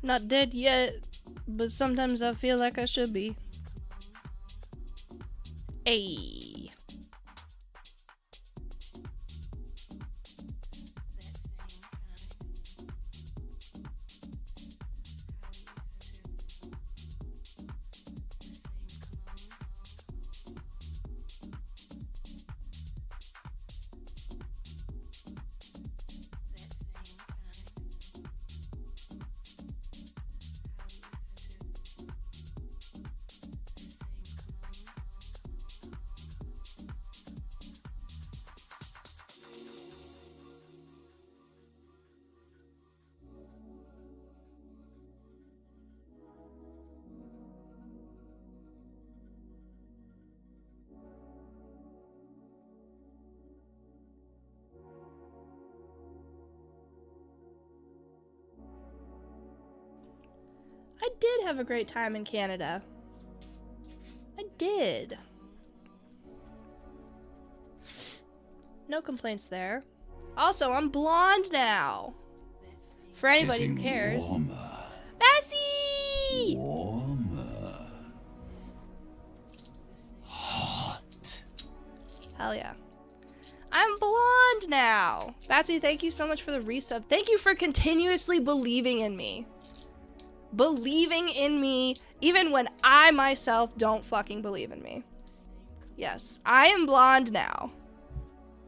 Not dead yet, but sometimes I feel like I should be. Ayy. I did have a great time in Canada. I did. No complaints there. Also, I'm blonde now. For anybody who cares. Bessie! Warmer. Hot. Hell yeah. I'm blonde now. Batsy, thank you so much for the resub. Thank you for continuously believing in me. Believing in me even when I myself don't fucking believe in me. Yes, I am blonde now.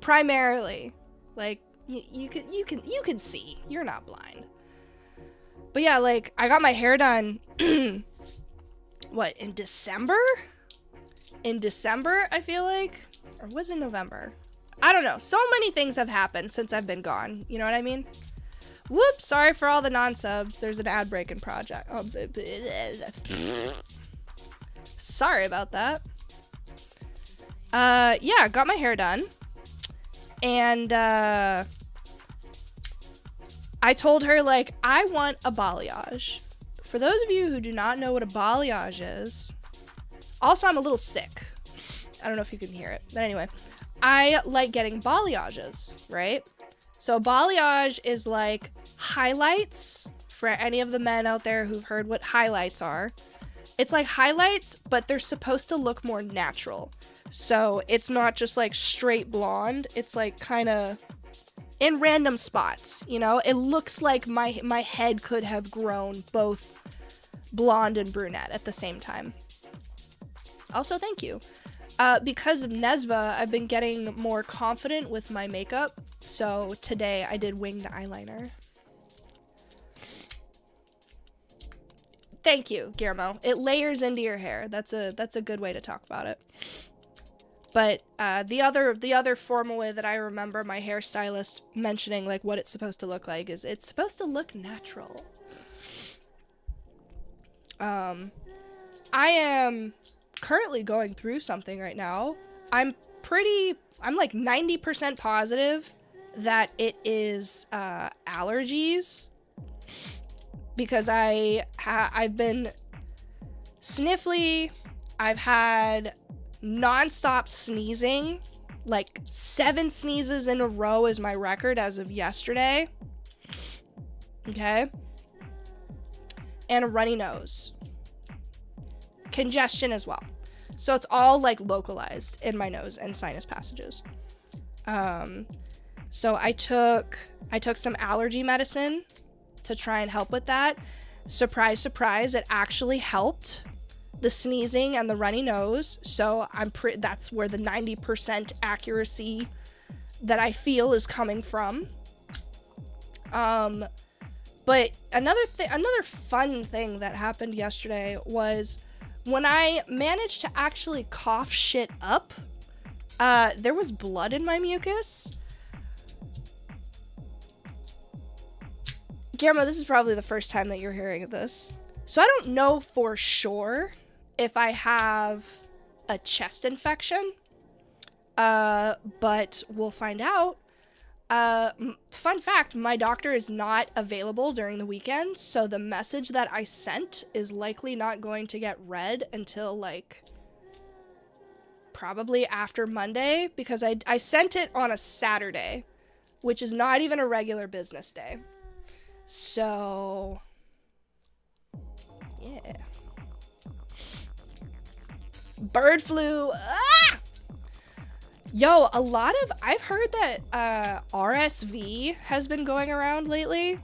Primarily. Like, you can see. You're not blind. But yeah, like, I got my hair done what, in December? In December, I feel like? Or was it November? I don't know. So many things have happened since I've been gone. You know what I mean? Whoops, sorry for all the non-subs. There's an ad break in project. Oh, sorry about that. Yeah, got my hair done. And, I told her, like, I want a balayage. For those of you who do not know what a balayage is, also, I'm a little sick. I don't know if you can hear it. But anyway, I like getting balayages, right? So balayage is like highlights for any of the men out there who've heard what highlights are. It's like highlights, but they're supposed to look more natural. So it's not just like straight blonde. It's like kind of in random spots, you know? It looks like my head could have grown both blonde and brunette at the same time. Also, thank you. Because of Nesba, I've been getting more confident with my makeup. So today I did winged eyeliner. Thank you, Guillermo. It layers into your hair. That's a good way to talk about it. But the other formal way that I remember my hairstylist mentioning like what it's supposed to look like is it's supposed to look natural. I am currently going through something right now. I'm like 90% positive that it is allergies, because I've been sniffly. I've had non-stop sneezing, like 7 sneezes in a row is my record as of yesterday. Okay. And a runny nose. Congestion as well. So it's all like localized in my nose and sinus passages. So I took some allergy medicine to try and help with that. Surprise, surprise, it actually helped the sneezing and the runny nose. So that's where the 90% accuracy that I feel is coming from. But another fun thing that happened yesterday was when I managed to actually cough shit up, there was blood in my mucus. Guillermo, this is probably the first time that you're hearing of this. So I don't know for sure if I have a chest infection, but we'll find out. Fun fact, my doctor is not available during the weekend, so the message that I sent is likely not going to get read until, like, probably after Monday, because I sent it on a Saturday, which is not even a regular business day. So Bird flu. Ah! Yo, I've heard that RSV has been going around lately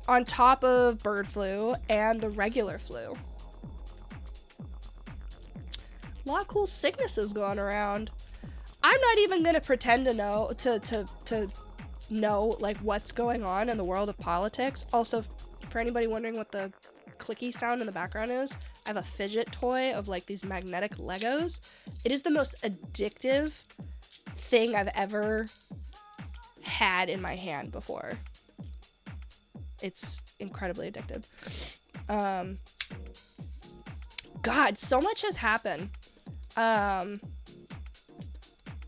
on top of bird flu and the regular flu. A lot of cool sicknesses going around. I'm not even gonna pretend to know to know like what's going on in the world of politics. Also, for anybody wondering what the clicky sound in the background is, I have a fidget toy of like these magnetic Legos. It is the most addictive thing I've ever had in my hand before. It's incredibly addictive. God, so much has happened.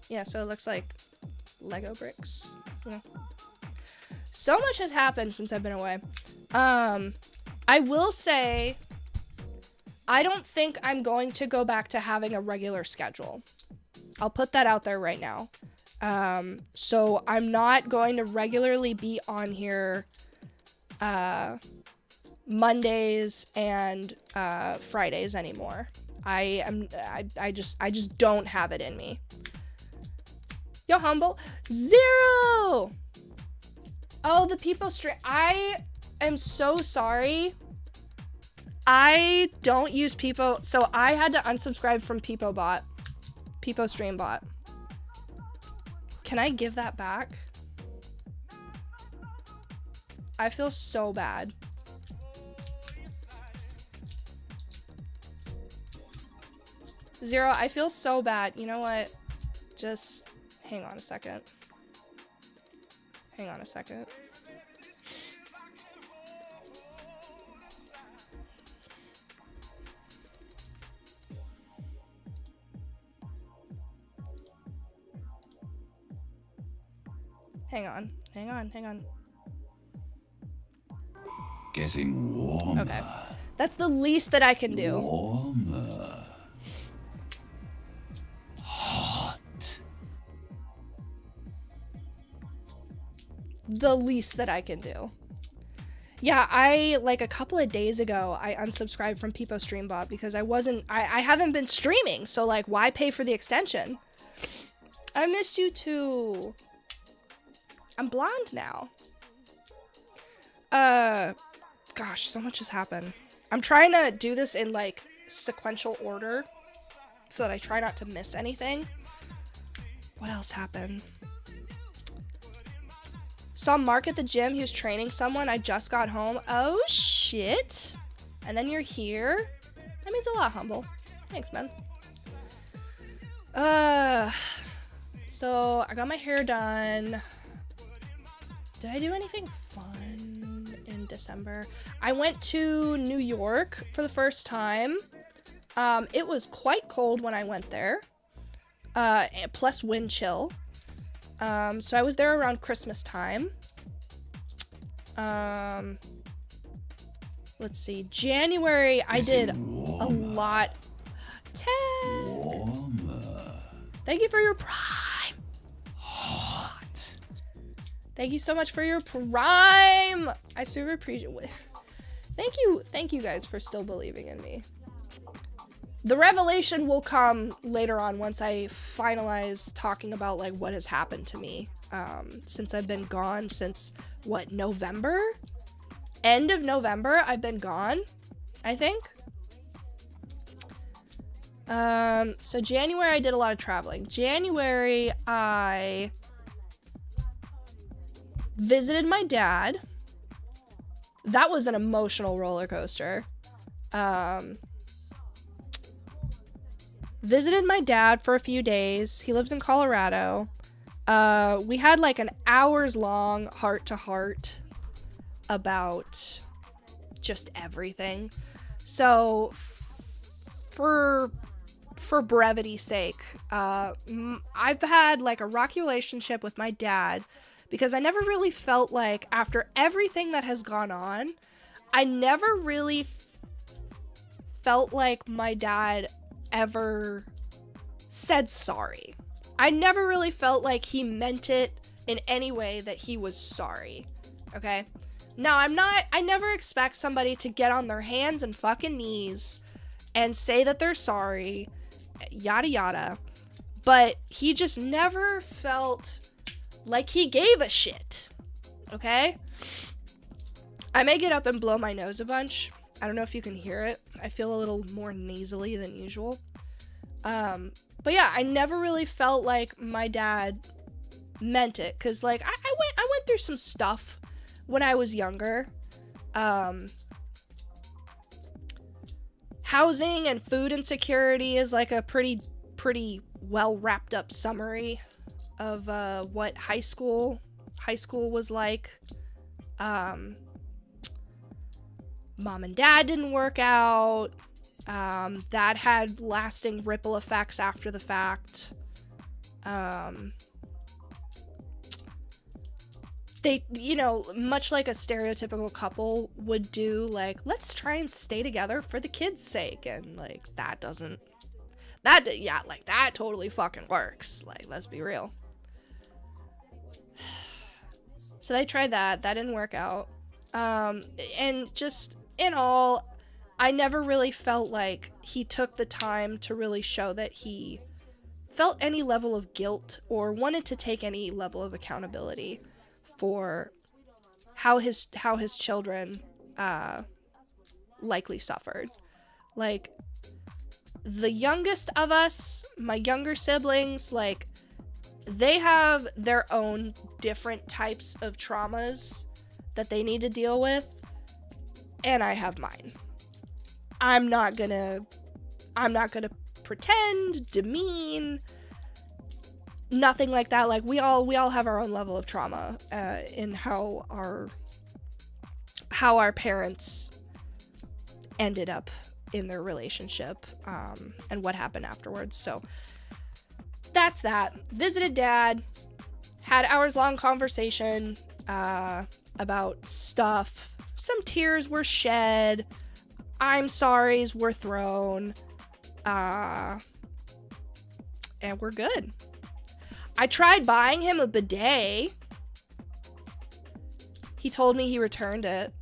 Yeah, so it looks like Lego bricks. Yeah. So much has happened since I've been away. I will say, I don't think I'm going to go back to having a regular schedule. I'll put that out there right now. So I'm not going to regularly be on here Mondays and Fridays anymore. I just don't have it in me. Yo, Humble. 0! Oh, the Peepo stream. I am so sorry. I don't use Peepo, so I had to unsubscribe from Peepo bot. Peepo stream bot. Can I give that back? I feel so bad. Zero, I feel so bad. You know what? Just hang on a second. Hang on a second. Hang on. Getting warmer. Okay. That's the least that I can do. Warmer. Hot. The least that I can do. Yeah, I, like a couple of days ago, I unsubscribed from Peepo Streambot because I haven't been streaming, so like, why pay for the extension? I missed you too. I'm blonde now. Gosh, so much has happened. I'm trying to do this in like sequential order so that I try not to miss anything. What else happened? Saw Mark at the gym. He was training someone. I just got home. Oh, shit. And then you're here? That means a lot, Humble. Thanks, man. So I got my hair done. Did I do anything fun in December? I went to New York for the first time. It was quite cold when I went there. Plus wind chill. So I was there around Christmas time. Let's see. January, I did a lot. 10. Warmer. Thank you for your prime. Hot. Thank you so much for your prime. I super appreciate it. Thank you guys for still believing in me. The revelation will come later on once I finalize talking about like what has happened to me since I've been gone since what, November? End of November I've been gone, I think. So January I did a lot of traveling. January I visited my dad. That was an emotional roller coaster. Visited my dad for a few days. He lives in Colorado. We had like an hours long heart to heart about just everything. So for brevity's sake, I've had like a rocky relationship with my dad because I never really felt like, after everything that has gone on, I never really felt like my dad ever said sorry. I never really felt like he meant it in any way that he was sorry. Okay? Now, I never expect somebody to get on their hands and fucking knees and say that they're sorry yada yada. But he just never felt like he gave a shit. Okay? I may get up and blow my nose a bunch. I don't know if you can hear it. I feel a little more nasally than usual. But yeah, I never really felt like my dad meant it. Cause like I went through some stuff when I was younger. Housing and food insecurity is like a pretty well wrapped up summary of what high school was like. Mom and dad didn't work out. That had lasting ripple effects after the fact. They, you know, much like a stereotypical couple would do, like, let's try and stay together for the kids' sake. And, like, that totally fucking works. Like, let's be real. So they tried that. That didn't work out. And just in all, I never really felt like he took the time to really show that he felt any level of guilt or wanted to take any level of accountability for how his children likely suffered. Like, the youngest of us, my younger siblings, like, they have their own different types of traumas that they need to deal with, and I have mine. I'm not gonna pretend, demean, nothing like that. Like, we all have our own level of trauma in how our parents ended up in their relationship, and what happened afterwards. So that's that. Visited dad, had hours-long conversation about stuff. Some tears were shed. I'm sorry's were thrown. And we're good. I tried buying him a bidet. He told me he returned it.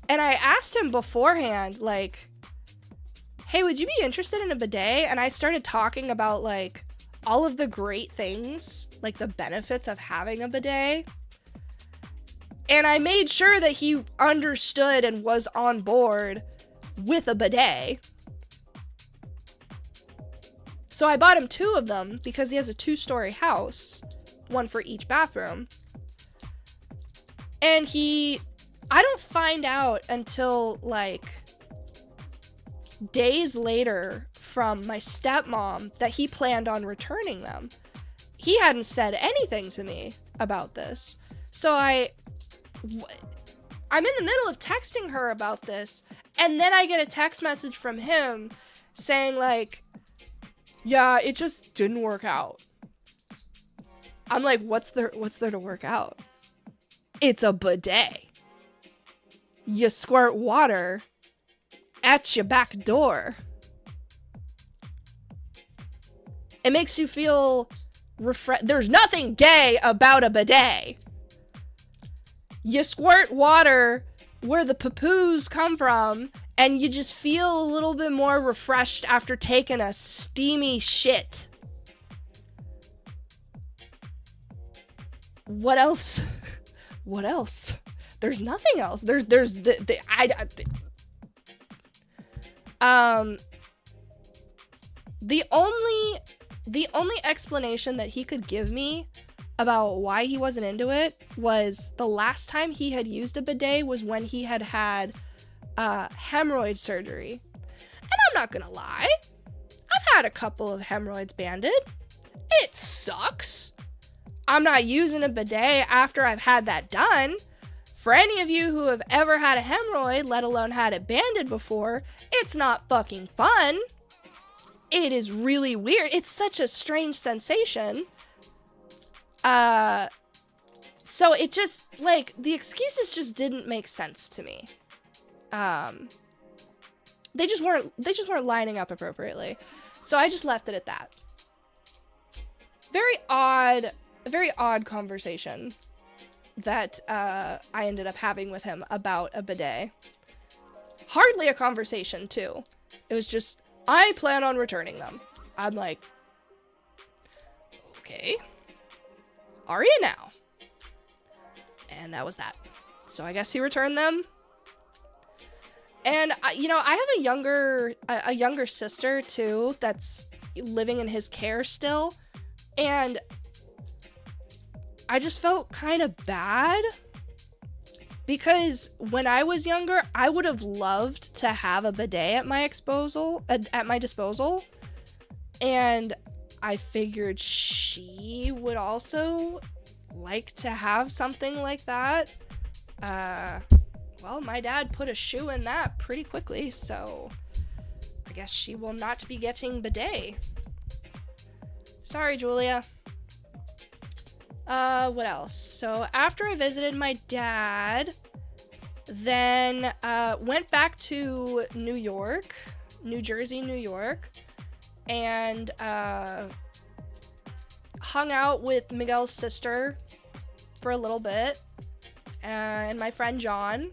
And I asked him beforehand, like, hey, would you be interested in a bidet? And I started talking about, like, all of the great things, like the benefits of having a bidet. And I made sure that he understood and was on board with a bidet. So I bought him 2 of them because he has a 2-story house, one for each bathroom. And I don't find out until, like, days later from my stepmom that he planned on returning them. He hadn't said anything to me about this. So I'm in the middle of texting her about this, and then I get a text message from him saying, like, yeah, it just didn't work out. I'm like, what's there to work out? It's a bidet. You squirt water at your back door. It makes you feel There's nothing gay about a bidet. You squirt water where the poo-poos come from, and you just feel a little bit more refreshed after taking a steamy shit. What else? What else? There's nothing else. The only explanation that he could give me about why he wasn't into it was the last time he had used a bidet was when he had hemorrhoid surgery. And I'm not gonna lie, I've had a couple of hemorrhoids banded. It sucks. I'm not using a bidet after I've had that done. For any of you who have ever had a hemorrhoid, let alone had it banded before, it's not fucking fun. It is really weird. It's such a strange sensation. So it just, like, the excuses just didn't make sense to me. They just weren't lining up appropriately. So I just left it at that. Very odd conversation that I ended up having with him about a bidet. hardly a conversation too. It was just, I plan on returning them. I'm like, okay, are you now? And that was that. So I guess he returned them. And you know, I have a younger sister too that's living in his care still, and I just felt kind of bad because when I was younger, I would have loved to have a bidet at my disposal, and I figured she would also like to have something like that. Well, my dad put a shoe in that pretty quickly, so I guess she will not be getting bidet. Sorry, Julia. What else? So after I visited my dad, then went back to New Jersey, New York, and hung out with Miguel's sister for a little bit, and my friend John.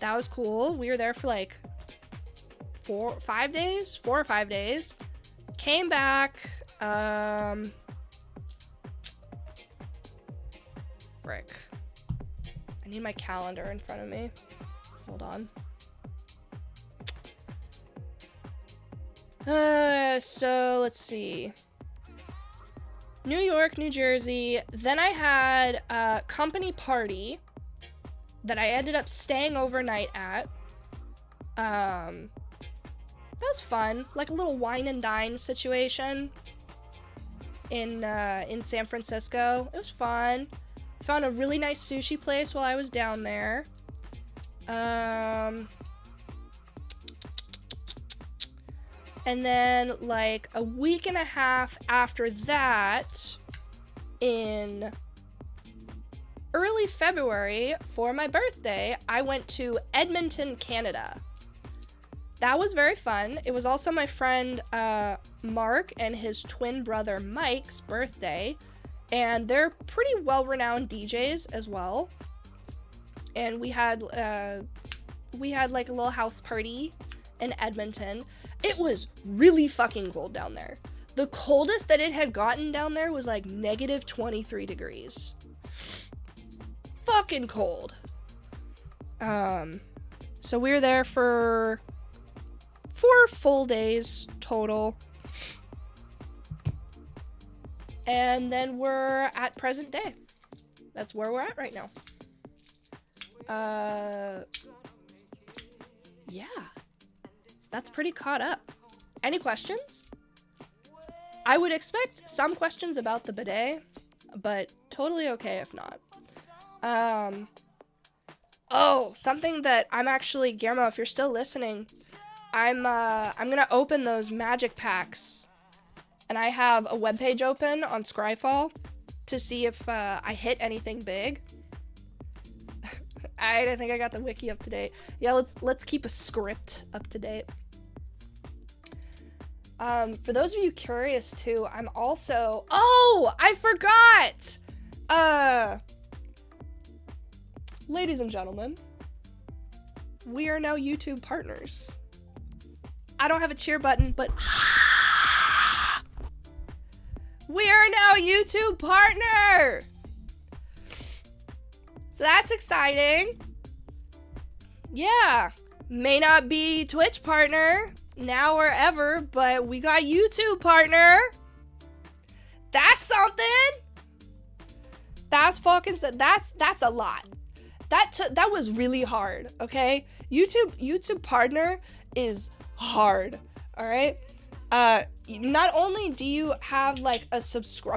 That was cool. We were there for like 4 or 5 days. Came back. Frick. I need my calendar in front of me. Hold on. So let's see. New York, New Jersey. Then I had a company party that I ended up staying overnight at. That was fun. Like a little wine and dine situation in San Francisco. It was fun. Found a really nice sushi place while I was down there. And then like a week and a half after that, in early February for my birthday, I went to Edmonton, Canada. That was very fun. It was also my friend Mark and his twin brother Mike's birthday, and they're pretty well-renowned DJs as well. And we had like a little house party in Edmonton. It was really fucking cold down there. The coldest that it had gotten down there was like negative 23 degrees. Fucking cold. So we were there for 4 full days total. And then we're at present day. That's where we're at right now. Yeah. That's pretty caught up. Any questions? I would expect some questions about the bidet, but totally okay if not. Oh, something that I'm actually, Guillermo, if you're still listening, I'm gonna open those magic packs, and I have a webpage open on Scryfall to see if I hit anything big. I think I got the wiki up to date. Yeah, let's keep a script up to date. For those of you curious too, I'm also, oh, I forgot! Ladies and gentlemen, we are now YouTube partners. I don't have a cheer button, but we are now YouTube partner! So that's exciting. Yeah, may not be Twitch partner now or ever, but we got YouTube partner. That's something. That's fucking, that's a lot. That was really hard, okay? YouTube partner is hard, all right? Not only do you have like a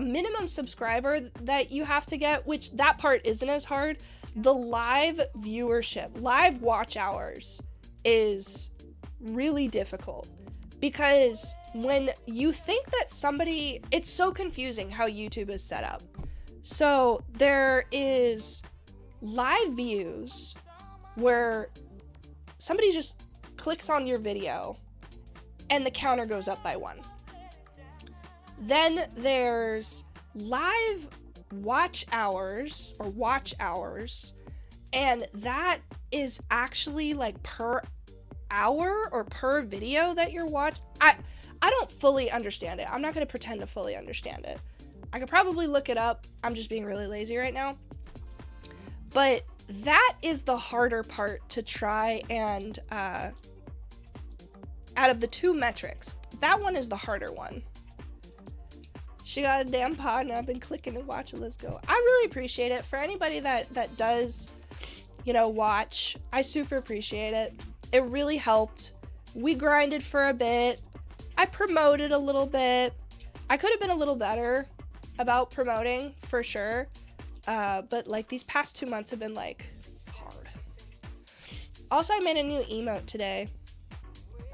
minimum subscriber that you have to get, which that part isn't as hard, the live viewership, live watch hours is really difficult, because when you think that somebody, it's so confusing how YouTube is set up. So there is live views where somebody just clicks on your video and the counter goes up by 1. Then there's live watch hours, and that is actually like per hour or per video that you're watching. I don't fully understand it. I'm not going to pretend to fully understand it. I could probably look it up. I'm just being really lazy right now. But that is the harder part to try and, out of the two metrics, that one is the harder one. She got a damn pod and I've been clicking and watching. Let's go. I really appreciate it. For anybody that does, you know, watch, I super appreciate it. It really helped. We grinded for a bit. I promoted a little bit. I could have been a little better about promoting, for sure. But, like, these past 2 months have been, like, hard. Also, I made a new emote today.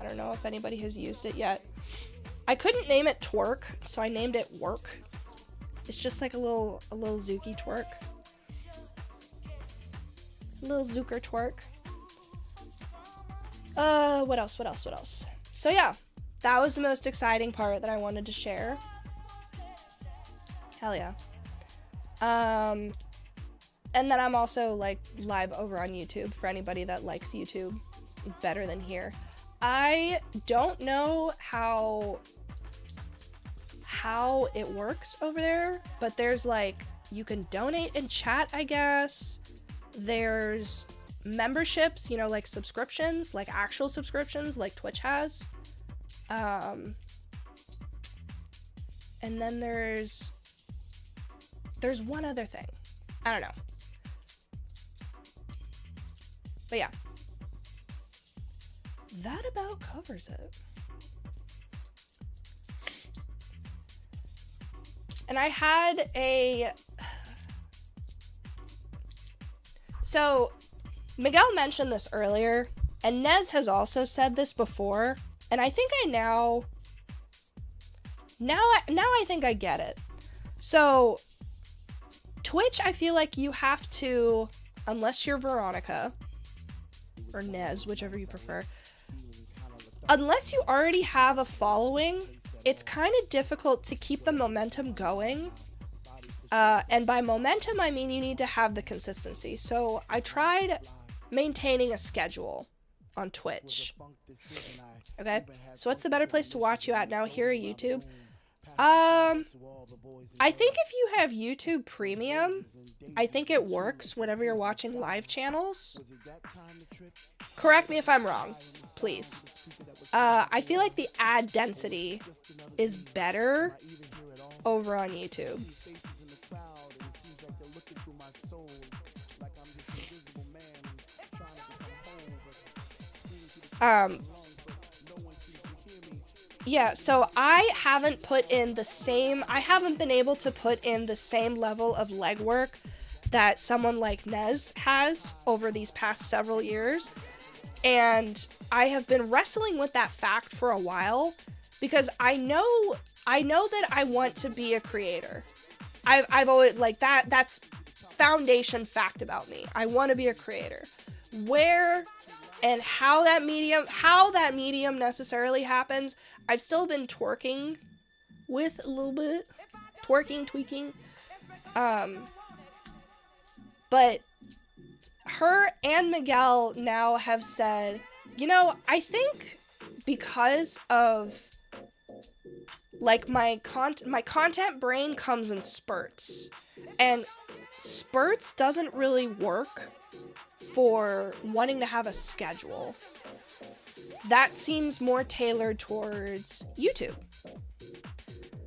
I don't know if anybody has used it yet. I couldn't name it twerk, so I named it work. It's just like a little Zuki twerk. A little Zucker twerk. What else? So yeah, that was the most exciting part that I wanted to share. Hell yeah. And then I'm also like live over on YouTube for anybody that likes YouTube better than here. I don't know how it works over there, but there's like, you can donate in chat, I guess. There's memberships, you know, like subscriptions, like actual subscriptions, like Twitch has. And then there's one other thing. I don't know. But yeah. That about covers it. And I had so Miguel mentioned this earlier, and Nez has also said this before, and I think I now I think I get it. So Twitch, I feel like you have to, unless you're Veronica or Nez, whichever you prefer, unless you already have a following, it's kind of difficult to keep the momentum going. And by momentum, I mean you need to have the consistency. So I tried maintaining a schedule on Twitch. Okay, so what's the better place to watch you at now, here or YouTube? I think if you have YouTube Premium, I think it works whenever you're watching live channels. Correct me if I'm wrong, please. I feel like the ad density is better over on YouTube. Yeah, so I haven't been able to put in the same level of legwork that someone like Nez has over these past several years. And I have been wrestling with that fact for a while because I know that I want to be a creator. I've always, like, that's foundation fact about me. I want to be a creator. Where and how that medium necessarily happens, I've still been twerking with a little bit. Tweaking. But her and Miguel now have said, you know, I think because of, like, my content brain comes in spurts, and spurts doesn't really work for wanting to have a schedule. That seems more tailored towards YouTube.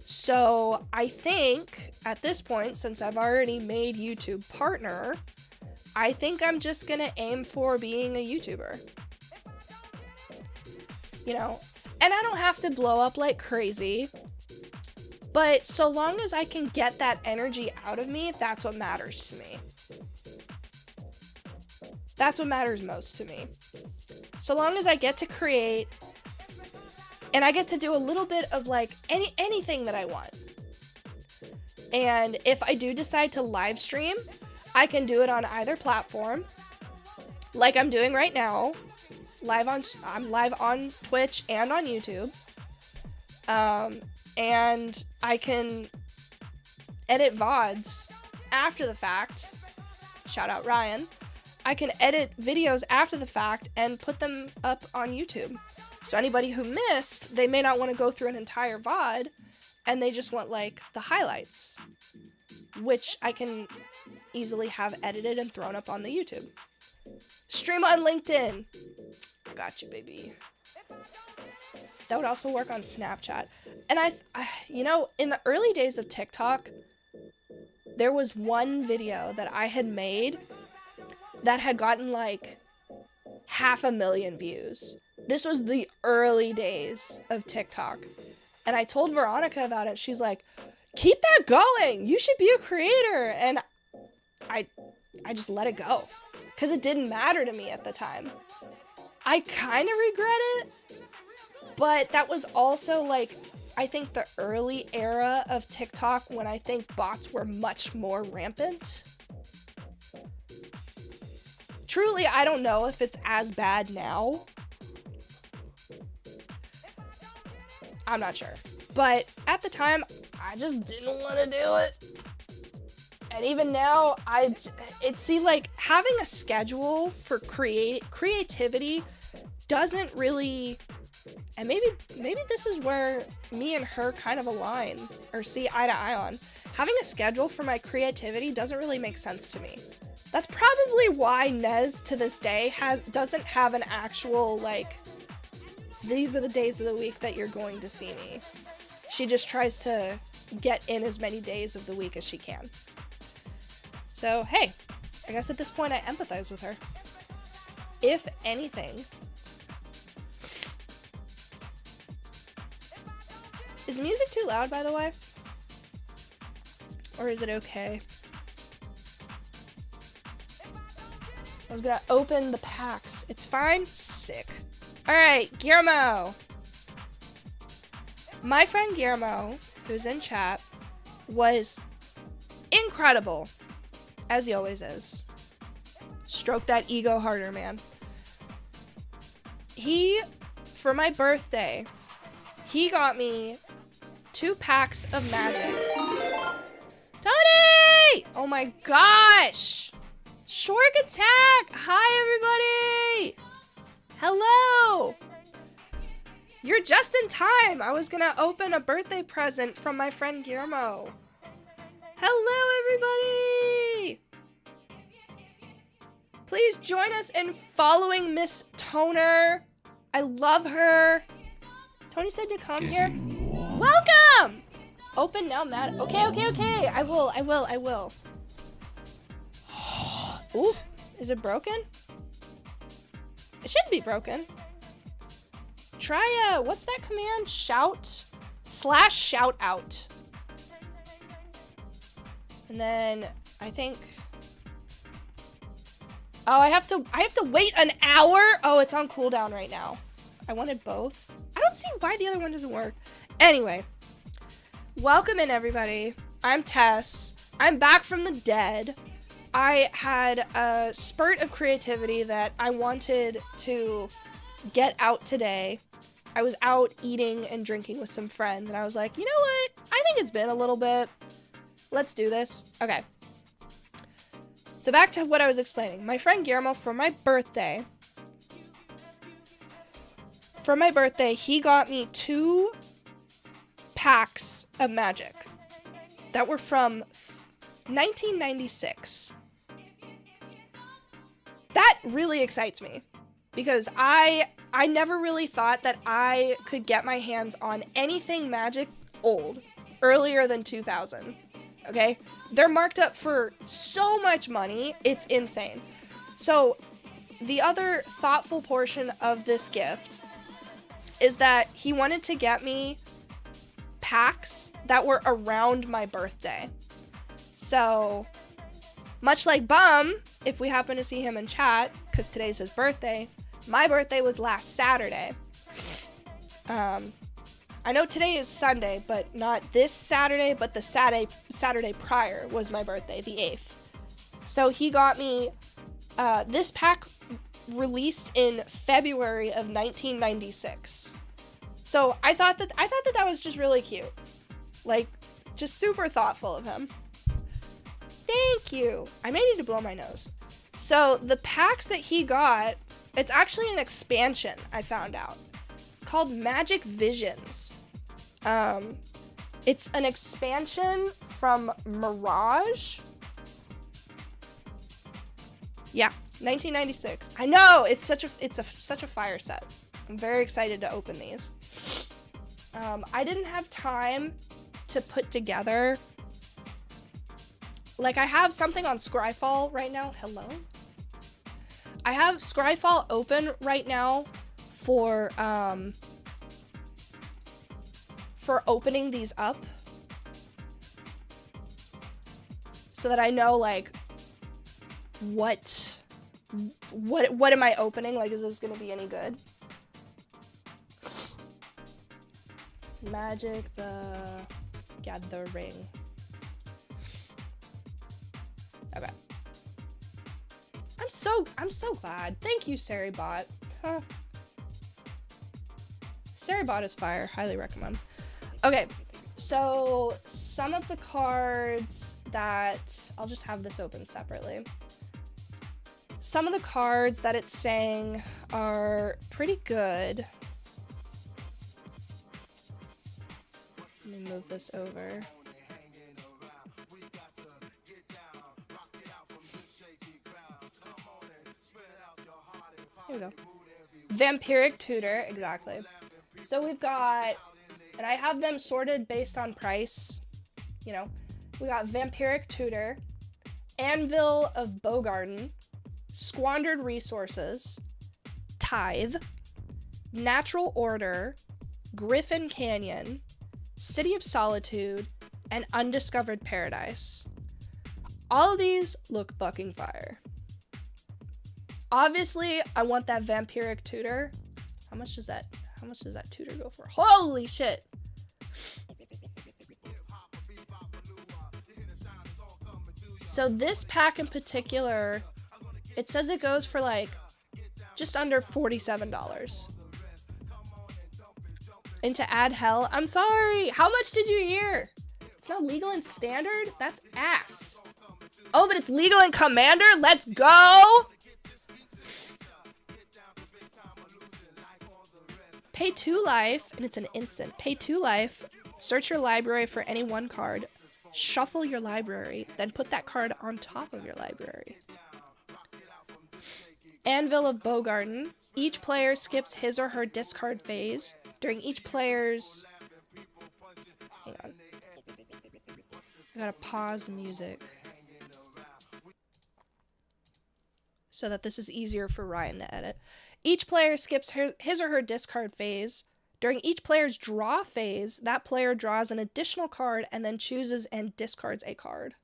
So I think at this point, since I've already made YouTube partner, I think I'm just gonna aim for being a YouTuber. You know, and I don't have to blow up like crazy, but so long as I can get that energy out of me, that's what matters to me. That's what matters most to me. So long as I get to create, and I get to do a little bit of, like, anything that I want. And if I do decide to live stream, I can do it on either platform, like I'm doing right now. I'm live on Twitch and on YouTube. And I can edit VODs after the fact. Shout out Ryan. I can edit videos after the fact and put them up on YouTube. So anybody who missed, they may not want to go through an entire VOD, and they just want like the highlights, which I can easily have edited and thrown up on the YouTube. Stream on LinkedIn. I got you, baby. That would also work on Snapchat. And I you know, in the early days of TikTok, there was one video that I had made that had gotten like 500,000 views. This was the early days of TikTok. And I told Veronica about it. She's like, keep that going. You should be a creator. And I just let it go because it didn't matter to me at the time. I kind of regret it, but that was also like, I think the early era of TikTok when I think bots were much more rampant. Truly, I don't know if it's as bad now. I'm not sure. But at the time, I just didn't want to do it. And even now, it seemed like having a schedule for creativity doesn't really, and maybe this is where me and her kind of align or see eye to eye on. Having a schedule for my creativity doesn't really make sense to me. That's probably why Nez to this day doesn't have an actual like, these are the days of the week that you're going to see me. She just tries to get in as many days of the week as she can. So, hey, I guess at this point I empathize with her. If anything. Is the music too loud, by the way? Or is it okay? I was gonna open the packs. It's fine? Sick. Alright, Guillermo. My friend Guillermo, who's in chat, was incredible. As he always is. Stroke that ego harder, man. For my birthday, he got me 2 packs of Magic. Tony! Oh my gosh! Shork Attack! Hi, everybody! Hello! You're just in time! I was gonna open a birthday present from my friend Guillermo. Hello, everybody! Please join us in following Miss Toner. I love her. Tony said to come here. Welcome! Open now, Matt. Okay. I will. Ooh, is it broken? It shouldn't be broken. Try, what's that command? /shout out. And then I think, oh, I have to wait an hour. Oh, it's on cooldown right now. I wanted both. I don't see why the other one doesn't work. Anyway, welcome in, everybody. I'm Tess. I'm back from the dead. I had a spurt of creativity that I wanted to get out today. I was out eating and drinking with some friends, and I was like, you know what? I think it's been a little bit. Let's do this. Okay. So back to what I was explaining. My friend Guillermo, for my birthday, he got me 2 packs of Magic that were from 1996. That really excites me because I never really thought that I could get my hands on anything Magic old earlier than 2000. Okay? They're marked up for so much money. It's insane. So the other thoughtful portion of this gift is that he wanted to get me packs that were around my birthday. So much like Bum, if we happen to see him in chat, because today's his birthday, my birthday was last Saturday. I know today is Sunday, but not this Saturday, but the Saturday prior was my birthday, the 8th. So he got me this pack released in February of 1996. So I thought that was just really cute. Like, just super thoughtful of him. Thank you. I may need to blow my nose. So the packs that he got, it's actually an expansion, I found out. It's called Magic Visions. It's an expansion from Mirage. Yeah, 1996. I know, it's such a fire set. I'm very excited to open these. I didn't have time to put together. Like, I have something on Scryfall right now. Hello? I have Scryfall open right now for opening these up. So that I know, like, what am I opening? Like, is this gonna be any good? Magic the Gathering. Okay. I'm so glad. Thank you, Saribot. Huh. Saribot is fire. Highly recommend. Okay, so some of the cards that I'll just have this open separately. Some of the cards that it's saying are pretty good. Let me move this over. Here we go. Vampiric Tutor, exactly. So we've got, and I have them sorted based on price, you know. We got Vampiric Tutor, Anvil of Bogarden, Squandered Resources, Tithe, Natural Order, Griffin Canyon, City of Solitude, and Undiscovered Paradise. All of these look fucking fire. Obviously, I want that Vampiric Tutor. How much does that tutor go for? Holy shit. So this pack in particular, it says it goes for like just under $47. And to add hell, I'm sorry. How much did you hear? It's not legal in standard? That's ass. Oh, but it's legal in commander? Let's go. Pay 2 life, and it's an instant. Pay 2 life, search your library for any one card, shuffle your library, then put that card on top of your library. Anvil of Bogarden. Each player skips his or her discard phase. During each player's... Hang on. I gotta pause the music. So that this is easier for Ryan to edit. Each player skips his or her discard phase. During each player's draw phase, that player draws an additional card and then chooses and discards a card.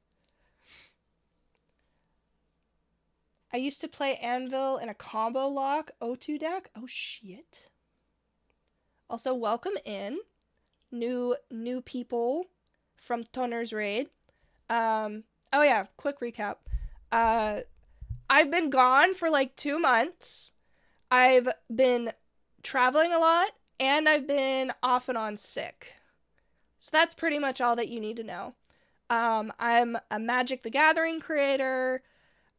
I used to play Anvil in a combo lock O2 deck. Oh shit. Also, welcome in new people from Toner's Raid. Oh yeah, quick recap. I've been gone for like 2 months. I've been traveling a lot, and I've been off and on sick. So that's pretty much all that you need to know. I'm a Magic the Gathering creator.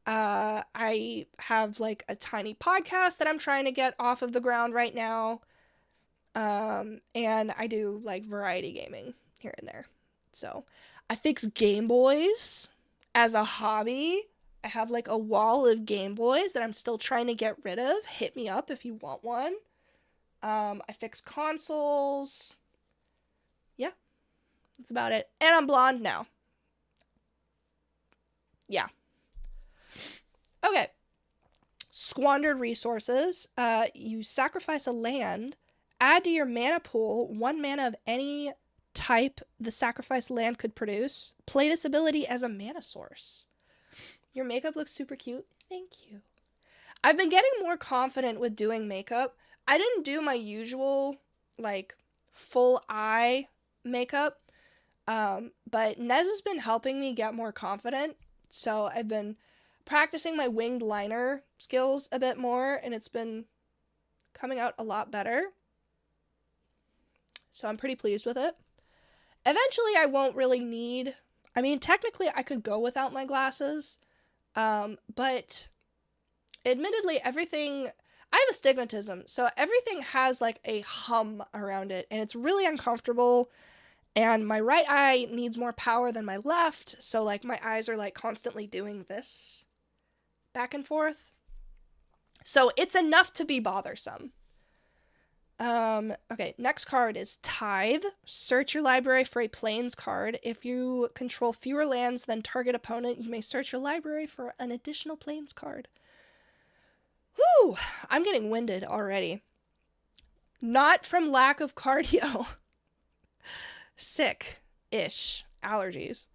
I have like a tiny podcast that I'm trying to get off of the ground right now. And I do like variety gaming here and there. So I fix Game Boys as a hobby. I have like a wall of Game Boys that I'm still trying to get rid of. Hit me up if you want one. I fix consoles. Yeah, that's about it. And I'm blonde now. Yeah. Okay. Squandered Resources. You sacrifice a land. Add to your mana pool 1 mana of any type the sacrificed land could produce. Play this ability as a mana source. Your makeup looks super cute. Thank you. I've been getting more confident with doing makeup. I didn't do my usual, like, full eye makeup. But Nez has been helping me get more confident. So I've been practicing my winged liner skills a bit more, and it's been coming out a lot better. So I'm pretty pleased with it. Eventually, I won't really need... I mean, technically, I could go without my glasses. But Admittedly, everything... I have astigmatism, so everything has like a hum around it, and it's really uncomfortable. And my right eye needs more power than my left, so like my eyes are like constantly doing this back and forth. So it's enough to be bothersome. Okay, next card is Tithe. Search your library for a Plains card. If you control fewer lands than target opponent, you may search your library for an additional Plains card. Whew, I'm getting winded already. Not from lack of cardio. Sick-ish. Allergies.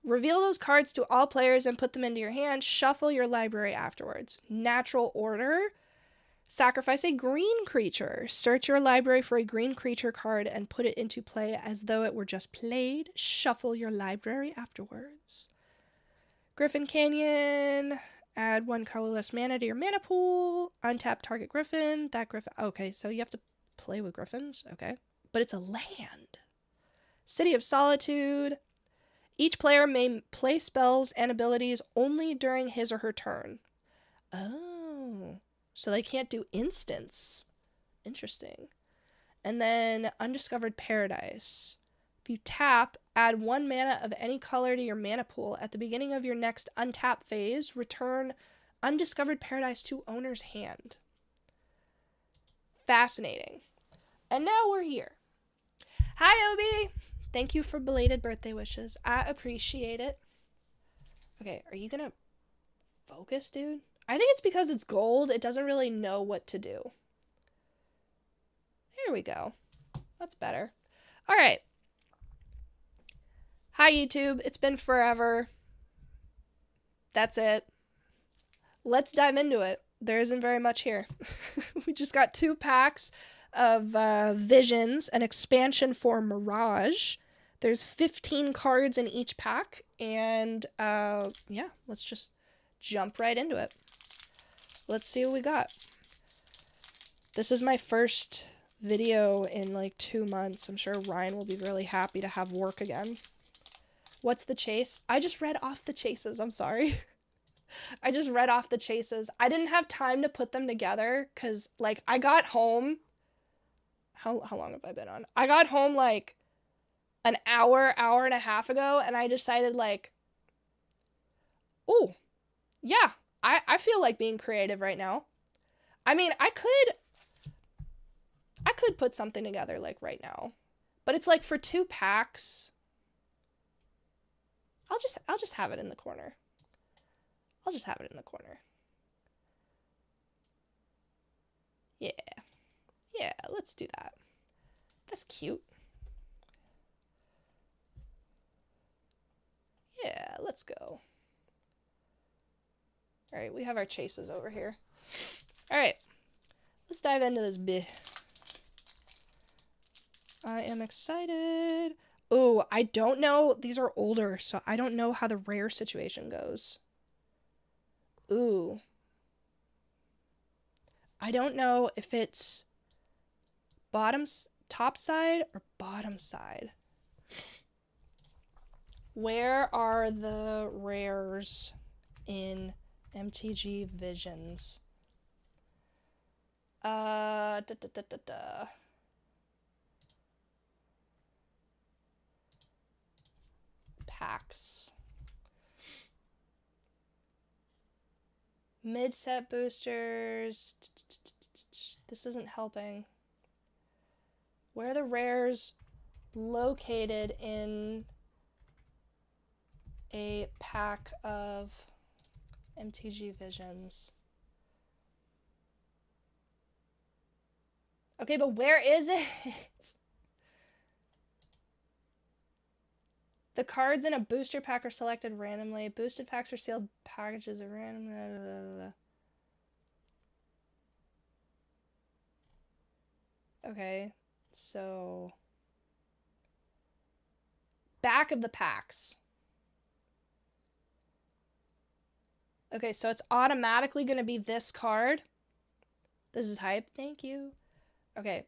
Reveal those cards to all players and put them into your hand. Shuffle your library afterwards. Natural order. Sacrifice a green creature. Search your library for a green creature card and put it into play as though it were just played. Shuffle your library afterwards. Griffin Canyon. Add 1 colorless mana to your mana pool. Untap target Griffin. That Griffin... Okay, so you have to play with Griffins. Okay. But it's a land. City of Solitude. Each player may play spells and abilities only during his or her turn. Oh. So they can't do instants. Interesting. And then Undiscovered Paradise. If you tap, add 1 mana of any color to your mana pool. At the beginning of your next untap phase, return Undiscovered Paradise to owner's hand. Fascinating. And now we're here. Hi, Obi! Thank you for belated birthday wishes. I appreciate it. Okay, are you gonna focus, dude? I think it's because it's gold. It doesn't really know what to do. There we go. That's better. All right. Hi, YouTube. It's been forever. That's it. Let's dive into it. There isn't very much here. We just got 2 packs of Visions, an expansion for Mirage. There's 15 cards in each pack, and yeah, let's just jump right into it. Let's see what we got. This is my first video in like 2 months. I'm sure Ryan will be really happy to have work again. What's the chase? I just read off the chases. I'm sorry. I just read off the chases. I didn't have time to put them together because, like, I got home. How long have I been on? I got home like an hour and a half ago, and I decided, like, oh, yeah, I feel like being creative right now. I mean, I could put something together, like, right now. But it's like for 2 packs. I'll just have it in the corner. I'll just have it in the corner. Yeah. Yeah, let's do that. That's cute. Yeah, let's go. Alright, we have our chases over here. Alright. Let's dive into this bit. I am excited. Oh, I don't know. These are older, so I don't know how the rare situation goes. Ooh. I don't know if it's top side or bottom side. Where are the rares in MTG Visions? Packs. Mid-set boosters. This isn't helping. Where are the rares located in a pack of MTG Visions? Okay, but where is it? The cards in a booster pack are selected randomly. Boosted packs are sealed packages of random. Okay, so back of the packs. Okay, so it's automatically going to be this card. This is hype. Thank you. Okay.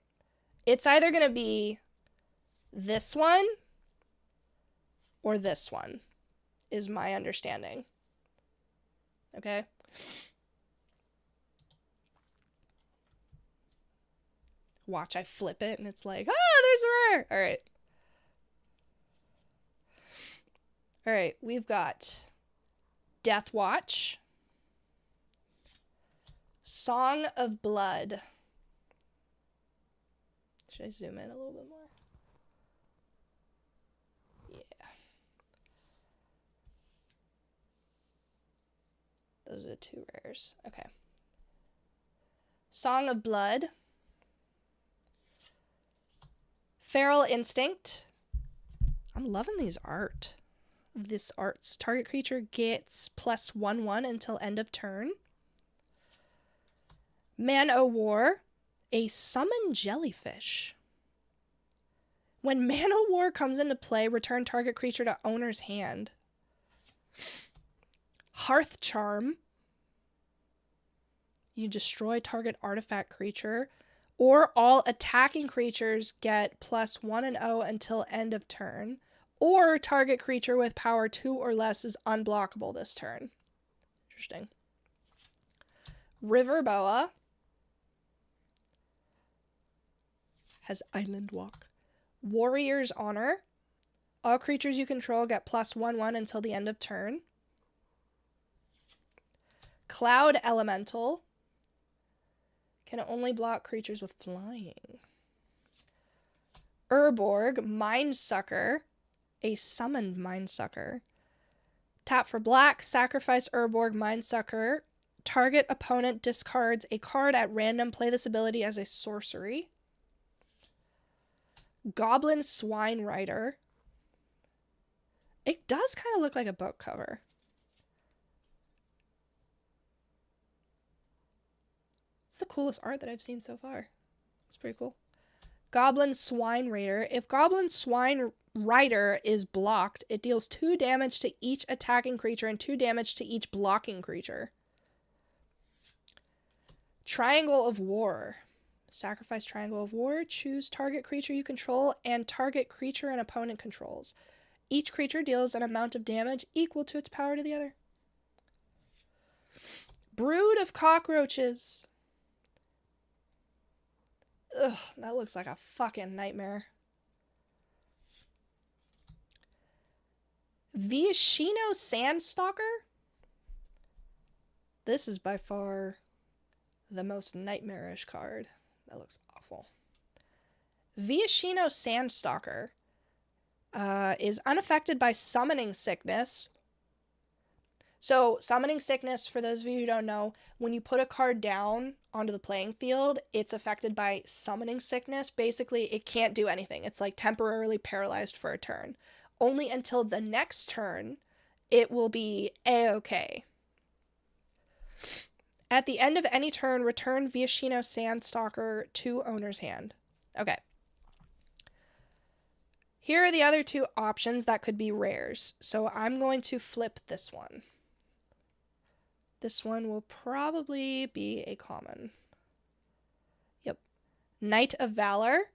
It's either going to be this one or this one, is my understanding. Okay? Watch, I flip it and it's like, there's a rare. All right. All right, we've got Death Watch, Song of Blood. Should I zoom in a little bit more? Yeah. Those are the two rares. Okay. Song of Blood, Feral Instinct. I'm loving these art. This art's target creature gets +1/1 until end of turn. Man-O-War, a summon jellyfish. When Man-O-War comes into play, return target creature to owner's hand. Hearth Charm. You destroy target artifact creature, or all attacking creatures get +1/0 until end of turn, or target creature with power 2 or less is unblockable this turn. Interesting. River Boa has Island Walk. Warrior's Honor. All creatures you control get +1/1 until the end of turn. Cloud Elemental. Can only block creatures with flying. Urborg, Mindsucker, a summoned Mindsucker. Tap for black, sacrifice Urborg, Mindsucker. Target opponent discards a card at random. Play this ability as a sorcery. Goblin Swine Rider. It does kind of look like a book cover. It's the coolest art that I've seen so far. It's pretty cool. Goblin Swine Raider. If Goblin Swine Rider is blocked, it deals 2 damage to each attacking creature and 2 damage to each blocking creature. Triangle of War. Sacrifice Triangle of War. Choose target creature you control and target creature an opponent controls. Each creature deals an amount of damage equal to its power to the other. Brood of Cockroaches. Ugh, that looks like a fucking nightmare. Viashino Sandstalker? This is by far the most nightmarish card. That looks awful. Viashino Sandstalker is unaffected by Summoning Sickness. So, Summoning Sickness, for those of you who don't know, when you put a card down onto the playing field, it's affected by Summoning Sickness. Basically, it can't do anything. It's like temporarily paralyzed for a turn. Only until the next turn, it will be A-okay. At the end of any turn, return Viashino Sandstalker to owner's hand. Okay. Here are the other 2 options that could be rares. So I'm going to flip this one. This one will probably be a common. Yep. Knight of Valor.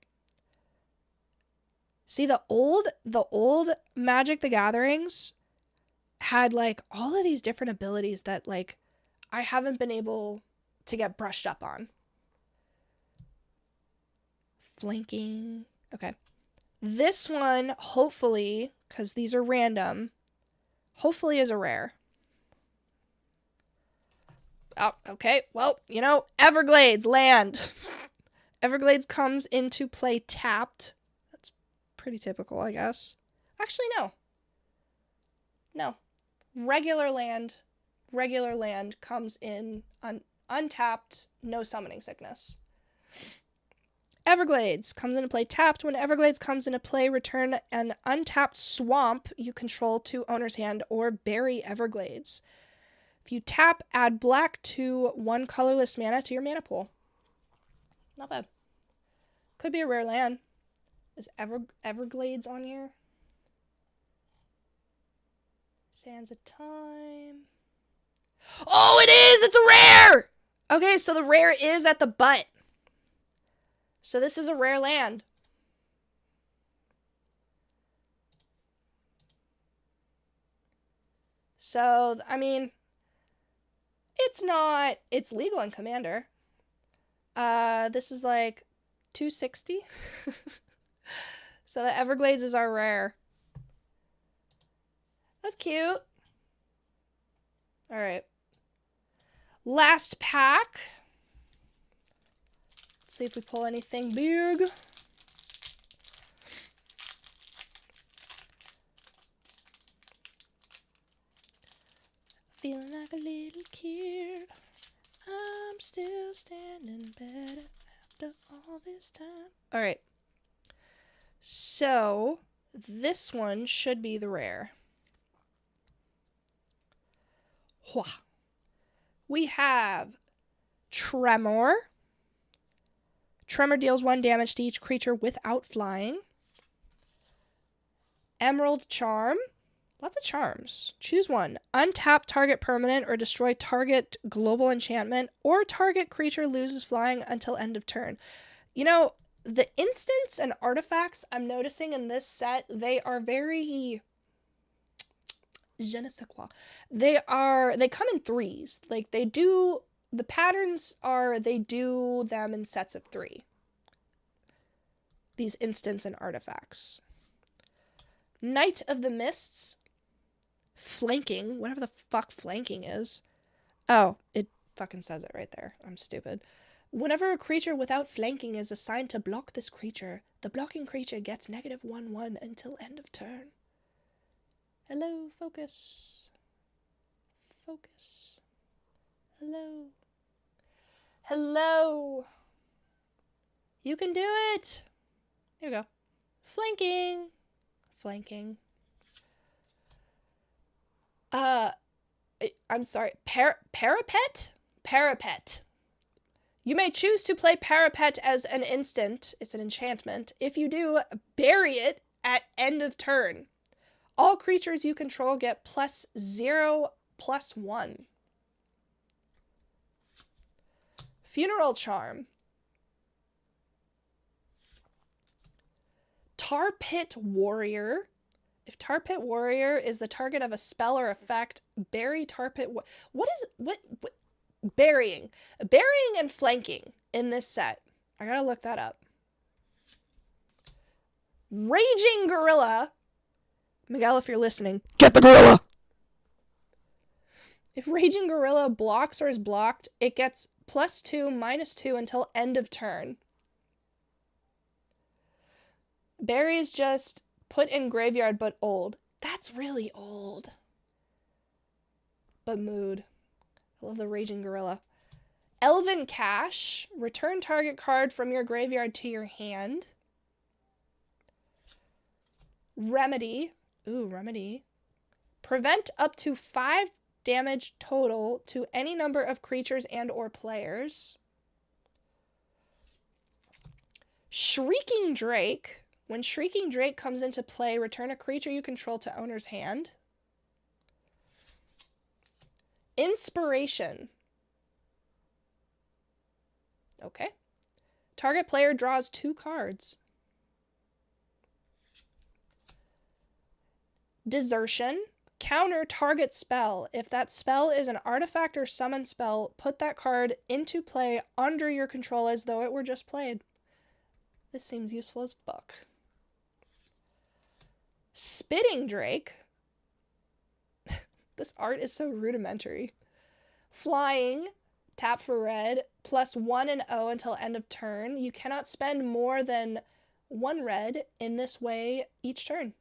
See, the old Magic the Gatherings had like all of these different abilities that like I haven't been able to get brushed up on. Flanking. Okay. This one, hopefully, because these are random, hopefully is a rare. Oh, okay. Well, you know, Everglades, land. Everglades comes into play tapped. That's pretty typical, I guess. Actually, no. No. Regular land comes in untapped, no Summoning Sickness. Everglades comes into play tapped. When Everglades comes into play, return an untapped swamp you control to owner's hand or bury Everglades. If you tap, add black to 1 colorless mana to your mana pool. Not bad. Could be a rare land. Is Everglades on here? Sands of Time. Oh, it is! It's a rare! Okay, so the rare is at the butt. So this is a rare land. So, I mean, it's legal in Commander. This is like 260. So the Everglades is our rare. That's cute. All right. Last pack. Let's see if we pull anything big. Feeling like a little kid. I'm still standing better after all this time. All right. So this one should be the rare. Wha. We have Tremor. Tremor deals 1 damage to each creature without flying. Emerald Charm. Lots of charms. Choose one. Untap target permanent or destroy target global enchantment, or target creature loses flying until end of turn. You know, the instants and artifacts I'm noticing in this set, they are very je ne sais quoi. They come in threes. Like they do, the patterns are they do them in sets of 3. These instants and artifacts. Knight of the Mists. Flanking, whatever the fuck flanking is. Oh, it fucking says it right there. I'm stupid. Whenever a creature without flanking is assigned to block this creature, the blocking creature gets -1/1 until end of turn. Hello, focus. Focus. Hello. Hello. You can do it. There we go. Flanking. Flanking. I'm sorry. Parapet? Parapet. You may choose to play Parapet as an instant. It's an enchantment. If you do, bury it at end of turn. All creatures you control get +0/+1. Funeral Charm. Tar Pit Warrior. If Tar Pit Warrior is the target of a spell or effect, bury Tar Pit. What burying? Burying and flanking in this set. I gotta look that up. Raging Gorilla. Miguel, if you're listening, get the gorilla! If Raging Gorilla blocks or is blocked, it gets +2/-2 until end of turn. Bury is just put in graveyard, but old. That's really old. But mood. I love the Raging Gorilla. Elven Cache. Return target card from your graveyard to your hand. Remedy. Ooh, Remedy. Prevent up to 5 damage total to any number of creatures and or players. Shrieking Drake. When Shrieking Drake comes into play, return a creature you control to owner's hand. Inspiration. Okay. Target player draws 2 cards. Desertion. Counter target spell. If that spell is an artifact or summon spell, put that card into play under your control as though it were just played. This seems useful as fuck. Spitting Drake. This art is so rudimentary. Flying. Tap for red. +1 and 0 until end of turn. You cannot spend more than 1 red in this way each turn.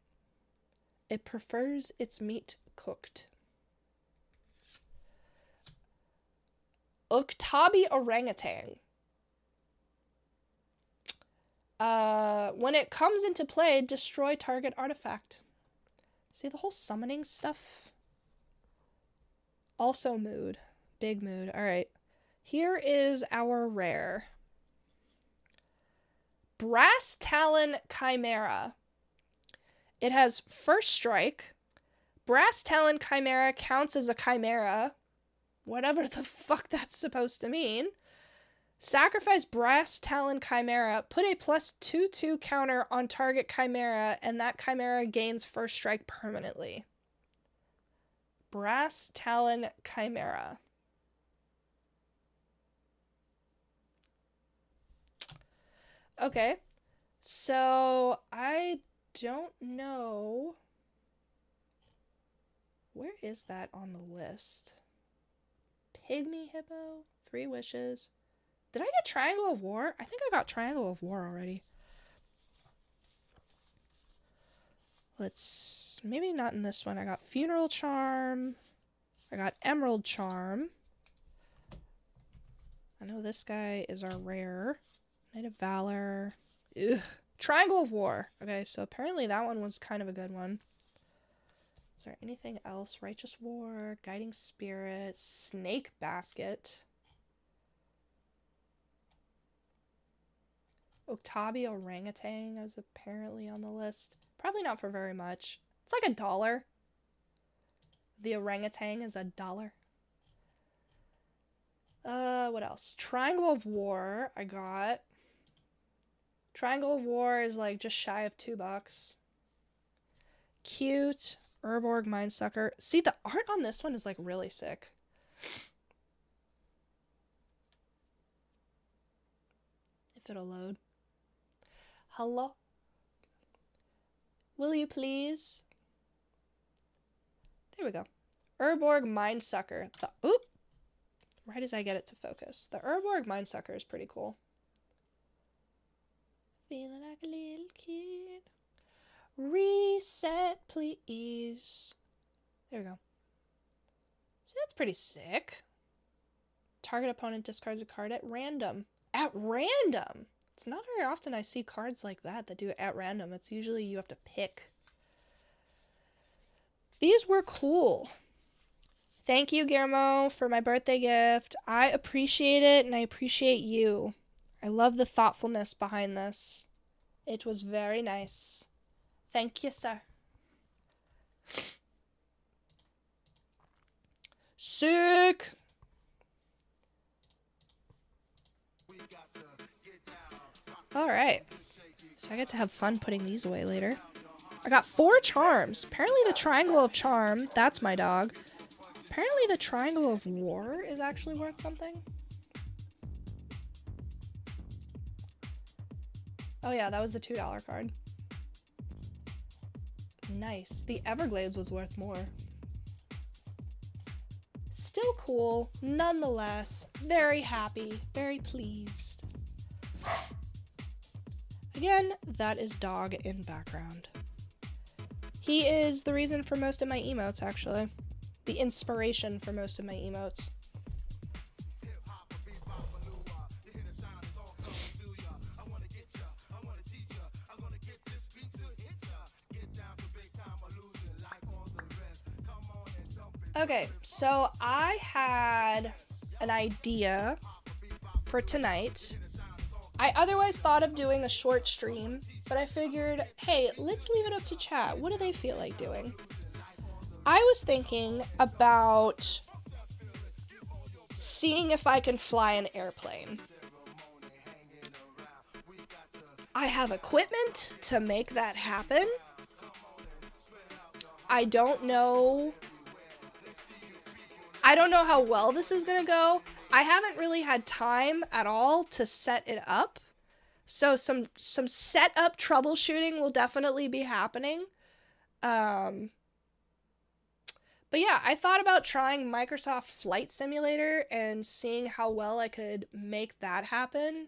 It prefers its meat cooked. Uktabi Orangutan. When it comes into play, destroy target artifact. See the whole summoning stuff? Also mood. Big mood. Alright. Here is our rare. Brass Talon Chimera. It has first strike. Brass Talon Chimera counts as a chimera. Whatever the fuck that's supposed to mean. Sacrifice Brass Talon Chimera. Put a +2/2 counter on target chimera, and that chimera gains first strike permanently. Brass Talon Chimera. Okay. So I don't know. Where is that on the list? Pygmy Hippo, 3 wishes. Did I get Triangle of War? I think I got Triangle of War already. Let's, maybe not in this one. I got Funeral Charm. I got Emerald Charm. I know this guy is our rare. Knight of Valor. Ugh. Triangle of War. Okay, so apparently that one was kind of a good one. Is there anything else? Righteous War, Guiding Spirit, Snake Basket. Octabi Orangutan is apparently on the list. Probably not for very much. It's like $1. The orangutan is $1. What else? Triangle of War, I got. Triangle of War is like just shy of $2. Cute. Urborg Mindsucker. See, the art on this one is like really sick. If it'll load. Hello? Will you please? There we go. Urborg Mindsucker. Oop! Right as I get it to focus. The Urborg Mindsucker is pretty cool. Feeling like a little kid. Reset, please. There we go. See, that's pretty sick. Target opponent discards a card at random. At random! It's not very often I see cards like that do it at random. It's usually you have to pick. These were cool. Thank you, Guillermo, for my birthday gift. I appreciate it, and I appreciate you. I love the thoughtfulness behind this. It was very nice. Thank you, sir. Sick! Alright. So I get to have fun putting these away later. I got 4 charms. Apparently the Triangle of Charm, that's my dog. Apparently the Triangle of War is actually worth something. Oh yeah, that was the $2 card. Nice. The Everglades was worth more. Still cool, nonetheless. Very happy, very pleased. Again, that is dog in background. He is the reason for most of my emotes, actually. The inspiration for most of my emotes. Okay, so I had an idea for tonight. I otherwise thought of doing a short stream, but I figured, hey, let's leave it up to chat. What do they feel like doing? I was thinking about seeing if I can fly an airplane. I have equipment to make that happen. I don't know how well this is gonna go. I haven't really had time at all to set it up. So some setup troubleshooting will definitely be happening. But yeah, I thought about trying Microsoft Flight Simulator and seeing how well I could make that happen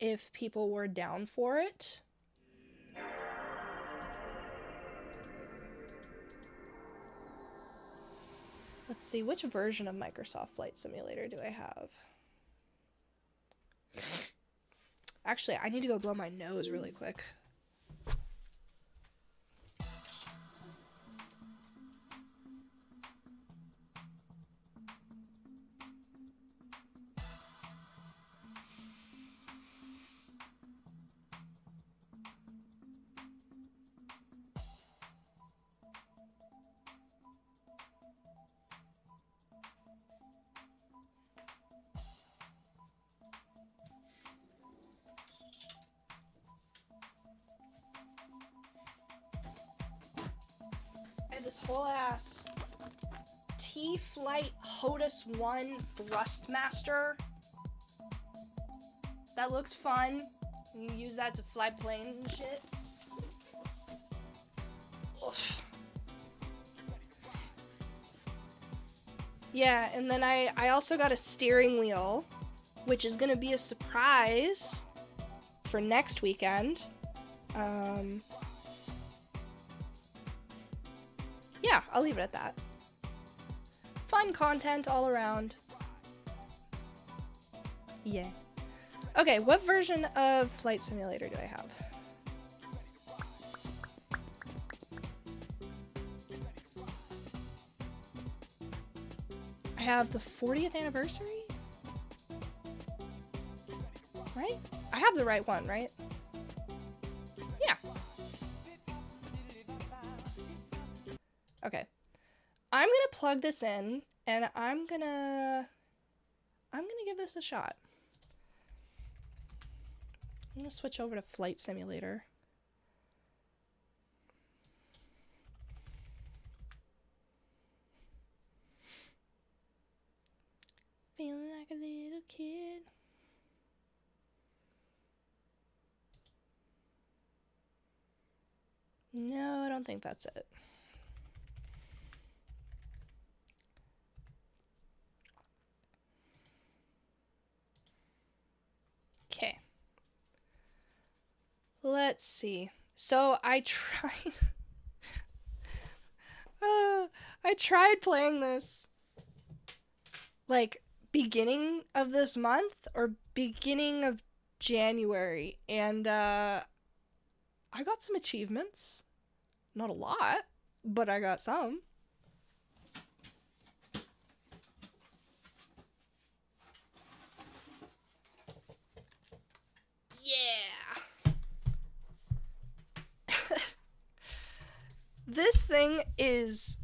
if people were down for it. Let's see, which version of Microsoft Flight Simulator do I have? Actually, I need to go blow my nose really quick. This whole ass T-Flight HOTUS 1 Thrustmaster. That looks fun. You use that to fly planes and shit. Oof. Yeah, and then I also got a steering wheel, which is gonna be a surprise for next weekend. Yeah, I'll leave it at that. Fun content all around. Yeah. Okay, what version of Flight Simulator do I have? I have the 40th anniversary? Right? I have the right one, right? Yeah. Okay. I'm gonna plug this in and I'm gonna give this a shot. I'm gonna switch over to Flight Simulator. Feeling like a little kid. No, I don't think that's it. Okay. Let's see. So I tried I tried playing this like beginning of this month or beginning of January, and I got some achievements. Not a lot, but I got some. Yeah. This thing is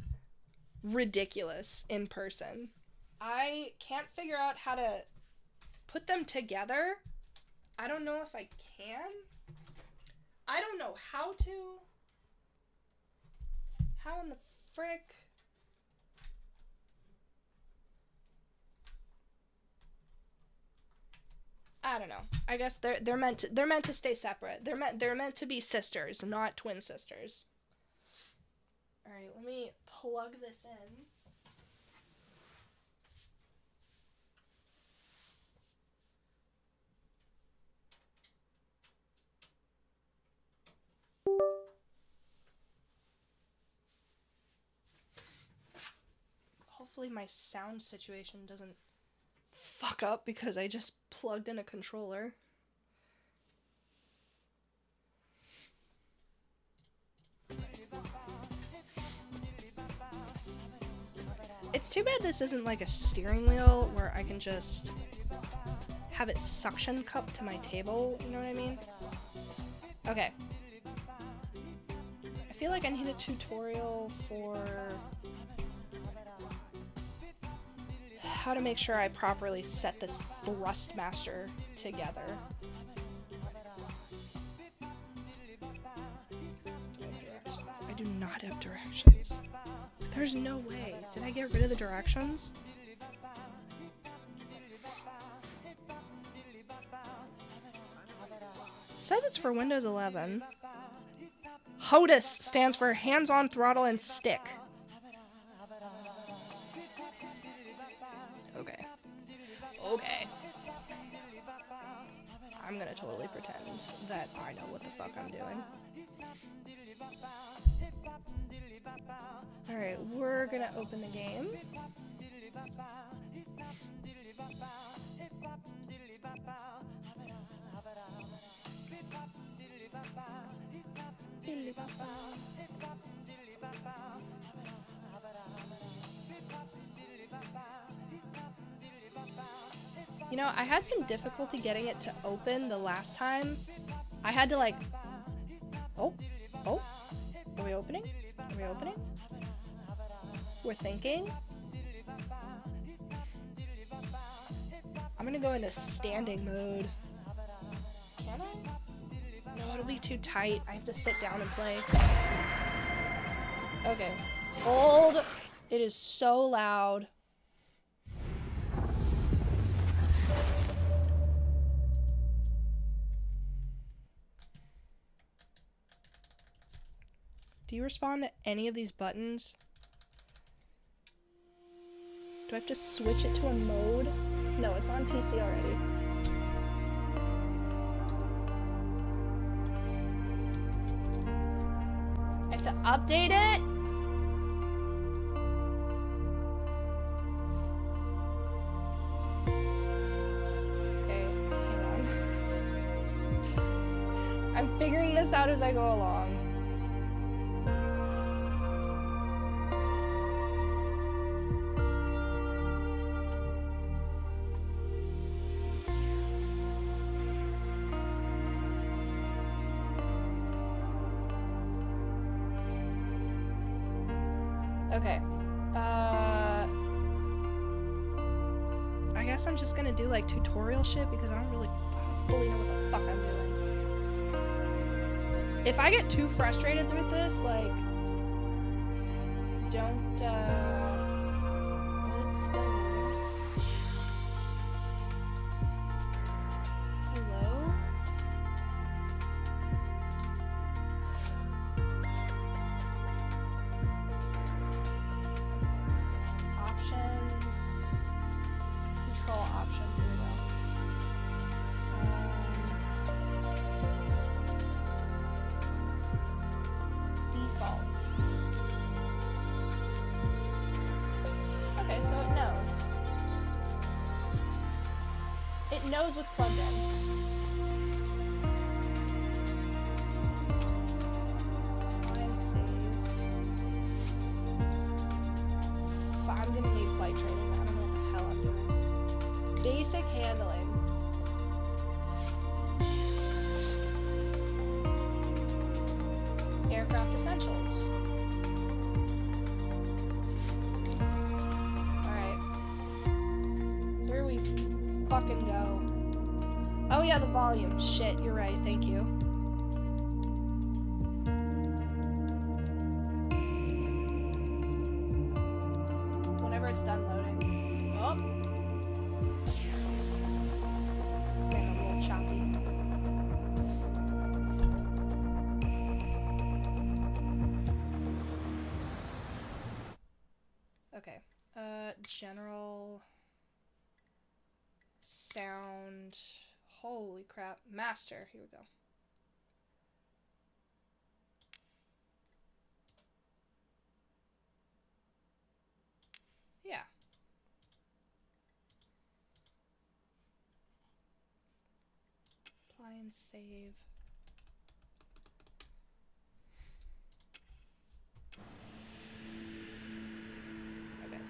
ridiculous in person. I can't figure out how to put them together. I don't know if I can. I don't know how to. How in the frick? I don't know. I guess they're meant to stay separate. They're meant to be sisters, not twin sisters. All right, let me plug this in. Hopefully my sound situation doesn't fuck up because I just plugged in a controller. It's too bad this isn't like a steering wheel where I can just have it suction cup to my table, you know what I mean? Okay. I feel like I need a tutorial for how to make sure I properly set this Thrustmaster together. I do not have directions. There's no way. Did I get rid of the directions? It says it's for Windows 11. HOTUS stands for hands-on throttle and stick. Okay. Okay. I'm gonna totally pretend that I know what the fuck I'm doing. Alright, we're gonna open the game. You know, I had some difficulty getting it to open the last time. I had to like... Oh. Are we opening? Are we opening? We're thinking. I'm gonna go into standing mode. Can I? No, it'll be too tight. I have to sit down and play. Okay. Hold. It is so loud. Do you respond to any of these buttons? Do I have to switch it to a mode? No, it's on PC already. I have to update it? Okay, hang on. I'm figuring this out as I go along. Okay. I guess I'm just gonna do like tutorial shit because I don't really fully know what the fuck I'm doing. If I get too frustrated with this, like, don't, well, it's still loading. Hello? Options. Control options. Here we go. Default. Okay, so it knows. It knows what's plugged in. Fine, save. But I'm gonna need flight training. I don't know what the hell I'm doing. Basic handling. Aircraft essentials. Alright. Here we fucking go. Oh yeah, the volume. Shit, you're right. Thank you. Whenever it's done loading. Oh. It's getting a little choppy. Okay. General sound. Holy crap. Master. Here we go. Yeah. Apply and save. Okay.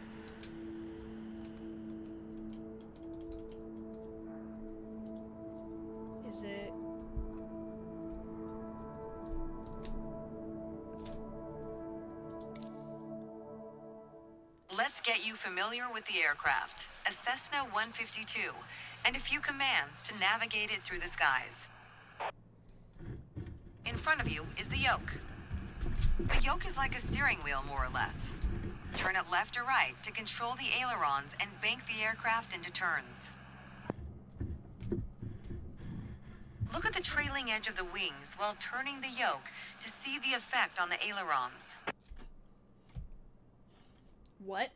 Is it? Let's get you familiar with the aircraft, a Cessna 152, and a few commands to navigate it through the skies. In front of you is the yoke. The yoke is like a steering wheel, more or less. Turn it left or right to control the ailerons and bank the aircraft into turns. Look at the trailing edge of the wings while turning the yoke to see the effect on the ailerons. What?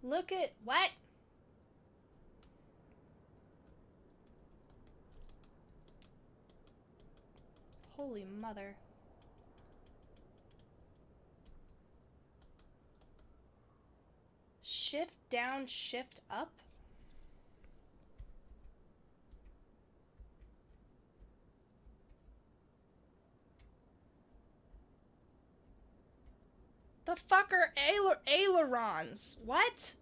Look at what? Holy mother. Shift down, shift up? The fuck are ailerons? What?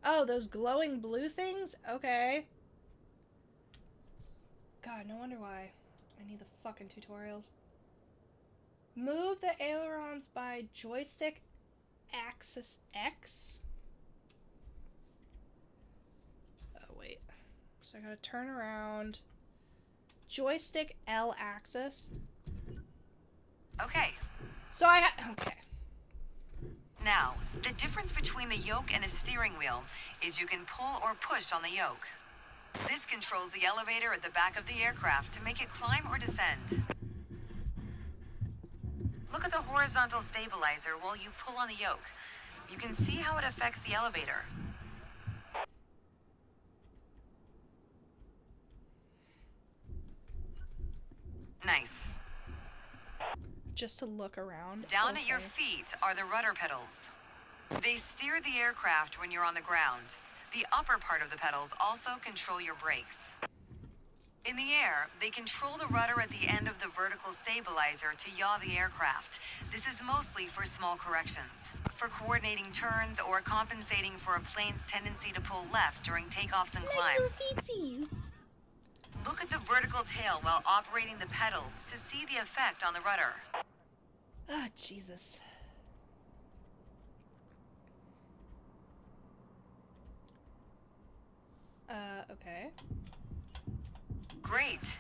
Oh, those glowing blue things? Okay. God, no wonder why I need the fucking tutorials. Move the ailerons by joystick axis X. Oh, wait. So I gotta turn around. Joystick L axis. Okay. So okay. Now, the difference between the yoke and a steering wheel is you can pull or push on the yoke. This controls the elevator at the back of the aircraft to make it climb or descend. Look at the horizontal stabilizer while you pull on the yoke. You can see how it affects the elevator. Nice. Just to look around. Down at your Okay. feet are the rudder pedals. They steer the aircraft when you're on the ground. The upper part of the pedals also control your brakes. In the air, they control the rudder at the end of the vertical stabilizer to yaw the aircraft. This is mostly for small corrections, for coordinating turns or compensating for a plane's tendency to pull left during takeoffs and climbs. Look at the vertical tail while operating the pedals to see the effect on the rudder. Ah, Jesus. Okay. Great.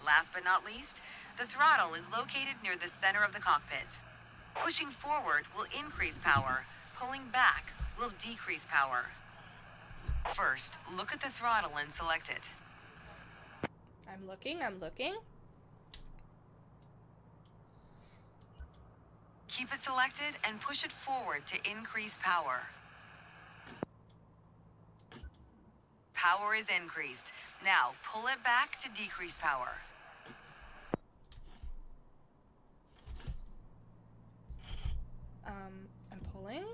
Last but not least, the throttle is located near the center of the cockpit. Pushing forward will increase power. Pulling back will decrease power. First, look at the throttle and select it. I'm looking. Keep it selected and push it forward to increase power. Power is increased. Now, pull it back to decrease power. I'm pulling.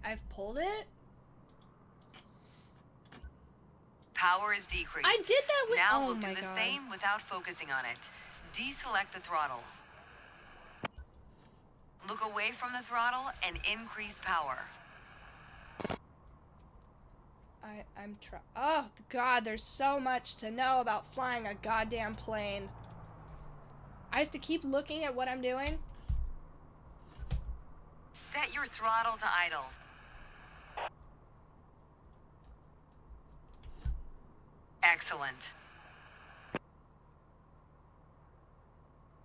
I've pulled it. Power is decreased. I did that with- Now oh we'll do my the God. same without focusing on it. Deselect the throttle. Look away from the throttle and increase power. I'm trying. Oh God, there's so much to know about flying a goddamn plane. I have to keep looking at what I'm doing. Set your throttle to idle. Excellent.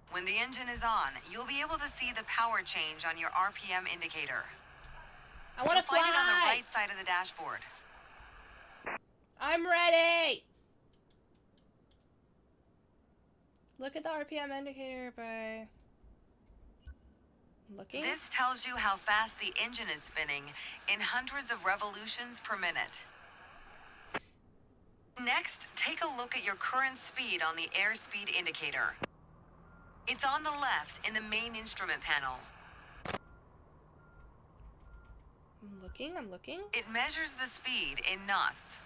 When the engine is on, you'll be able to see the power change on your RPM indicator. I want You'll to fly. find it on the right side of the dashboard. I'm ready. Look at the RPM indicator by looking. This tells you how fast the engine is spinning in hundreds of revolutions per minute. Next, take a look at your current speed on the airspeed indicator. It's on the left in the main instrument panel. I'm looking. It measures the speed in knots.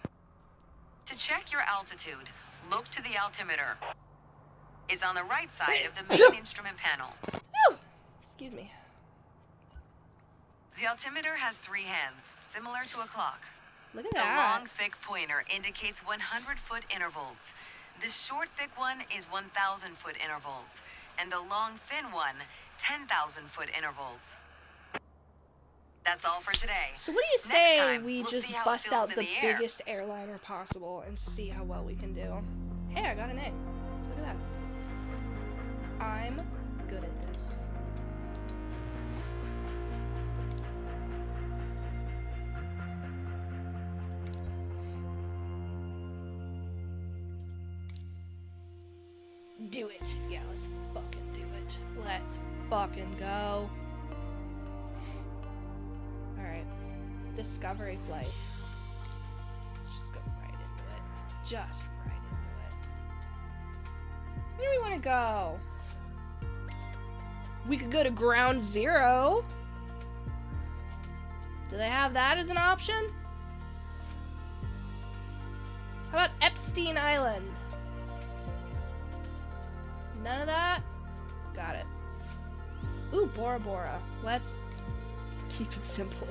To check your altitude, look to the altimeter. It's on the right side of the main instrument panel. Whew. Excuse me. The altimeter has 3 hands, similar to a clock. Look at The that. long, thick pointer indicates 100-foot intervals. The short, thick one is 1,000-foot intervals. And the long, thin one, 10,000-foot intervals. That's all for today. So what do you Next say time, we we'll just see how it bust feels out in the the air. biggest airliner possible and see how well we can do? Hey, I got an A. Look at that. I'm good at this. Do it. Yeah, let's fucking do it. Let's fucking go. Alright. Discovery flights. Let's just go right into it. Just right into it. Where do we want to go? We could go to Ground Zero. Do they have that as an option? How about Epstein Island? None of that? Got it. Ooh, Bora Bora. Let's keep it simple.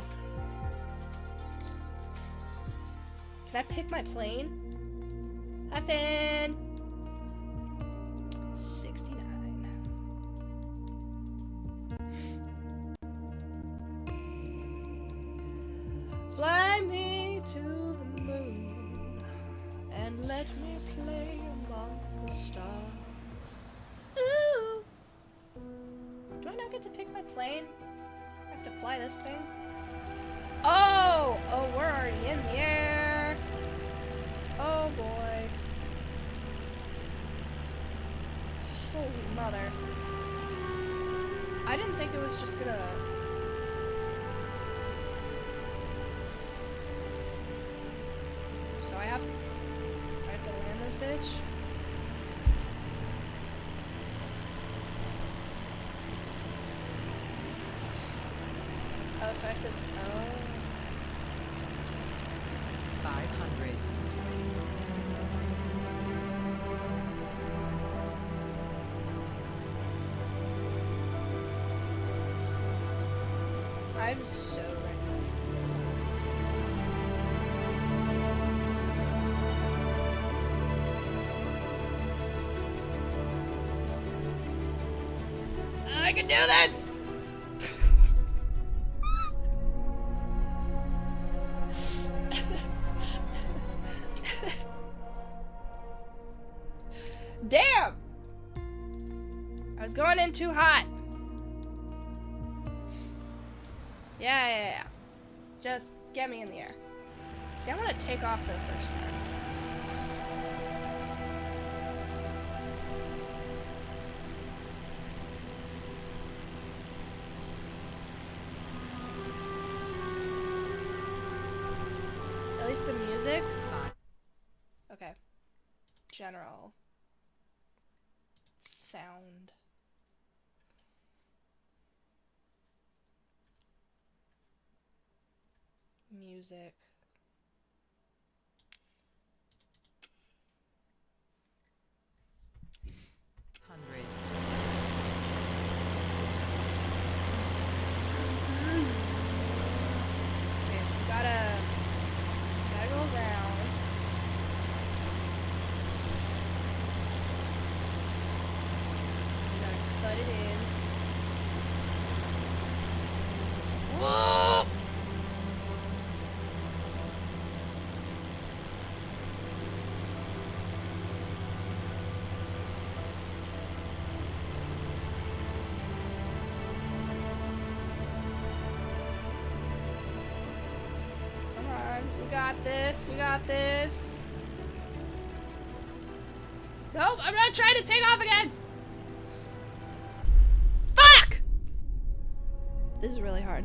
Can I pick my plane? Hi, Finn. 69. Fly me to the Let me play among the stars. Ooh. Do I not get to pick my plane? I have to fly this thing. Oh! Oh, we're already in the air. Oh boy. Holy mother. I didn't think it was just gonna... So I have to land this bitch? Oh, so I have to... Oh. 500. I'm so ready to I can do this! Damn! I was going in too hot. Yeah. Just get me in the air. See, I want to take off for the first time. At least the music? Okay. General. Sound. Music. Hundred. Okay, we gotta go around. We gotta cut it in. Whoa! Come on, we got this, we got this. Nope, I'm not trying to take off again! Fuck! This is really hard.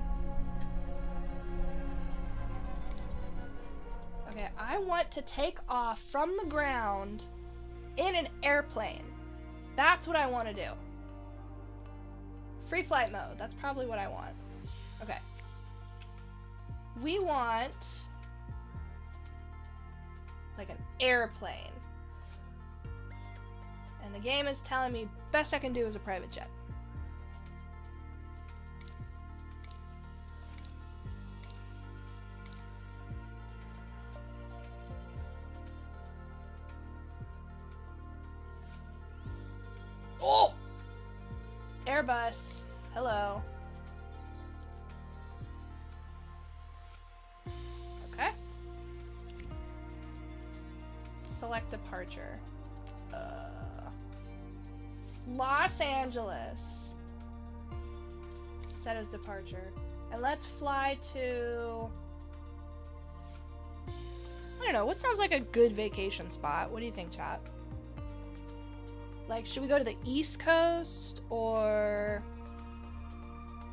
Okay, I want to take off from the ground in an airplane. That's what I want to do. Free flight mode, that's probably what I want. Okay. We want like an airplane. And the game is telling me best I can do is a private jet. Oh! Airbus. Hello. Okay. Select departure. Los Angeles. Set as departure. And let's fly to... I don't know, what sounds like a good vacation spot? What do you think, chat? Like, should we go to the East Coast? Or...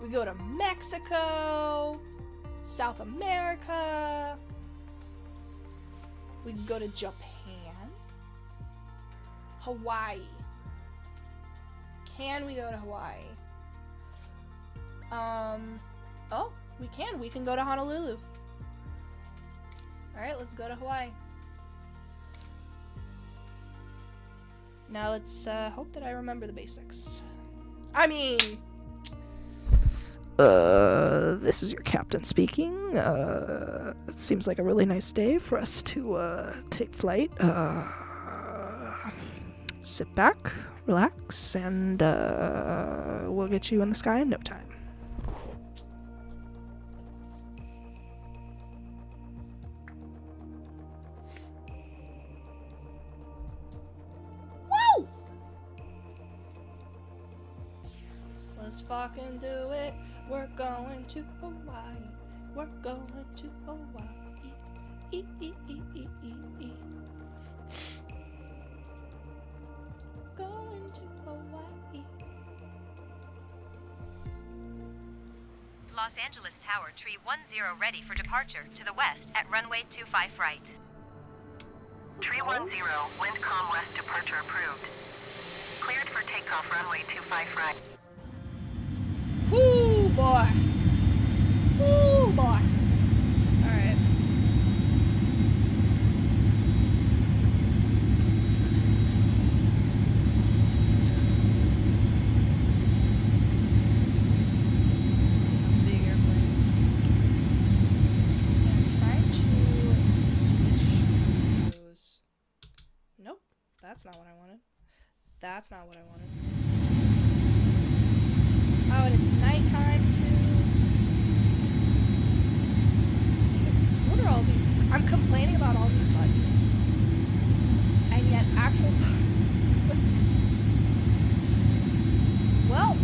we go to Mexico? South America? We can go to Japan? Hawaii. Can we go to Hawaii? Oh, we can. We can go to Honolulu. Alright, let's go to Hawaii. Now let's hope that I remember the basics. I mean... this is your captain speaking. It seems like a really nice day for us to, take flight. Sit back, relax, and, we'll get you in the sky in no time. Let's fucking do it. We're going to Hawaii. We're going to Hawaii. E, e, e, e, e, e. Going to Hawaii. Los Angeles Tower, tree 10 ready for departure to the west at runway 25 right. Tree 10, wind calm west departure approved. Cleared for takeoff runway 25 right. Woo, boy. Woo, boy. Alright. It's a big airplane. And I'm trying to switch those. Nope. That's not what I wanted. That's not what I wanted. Oh, and it's nighttime too. Dude, what are all these? I'm complaining about all these buttons. And yet actual buttons. Well.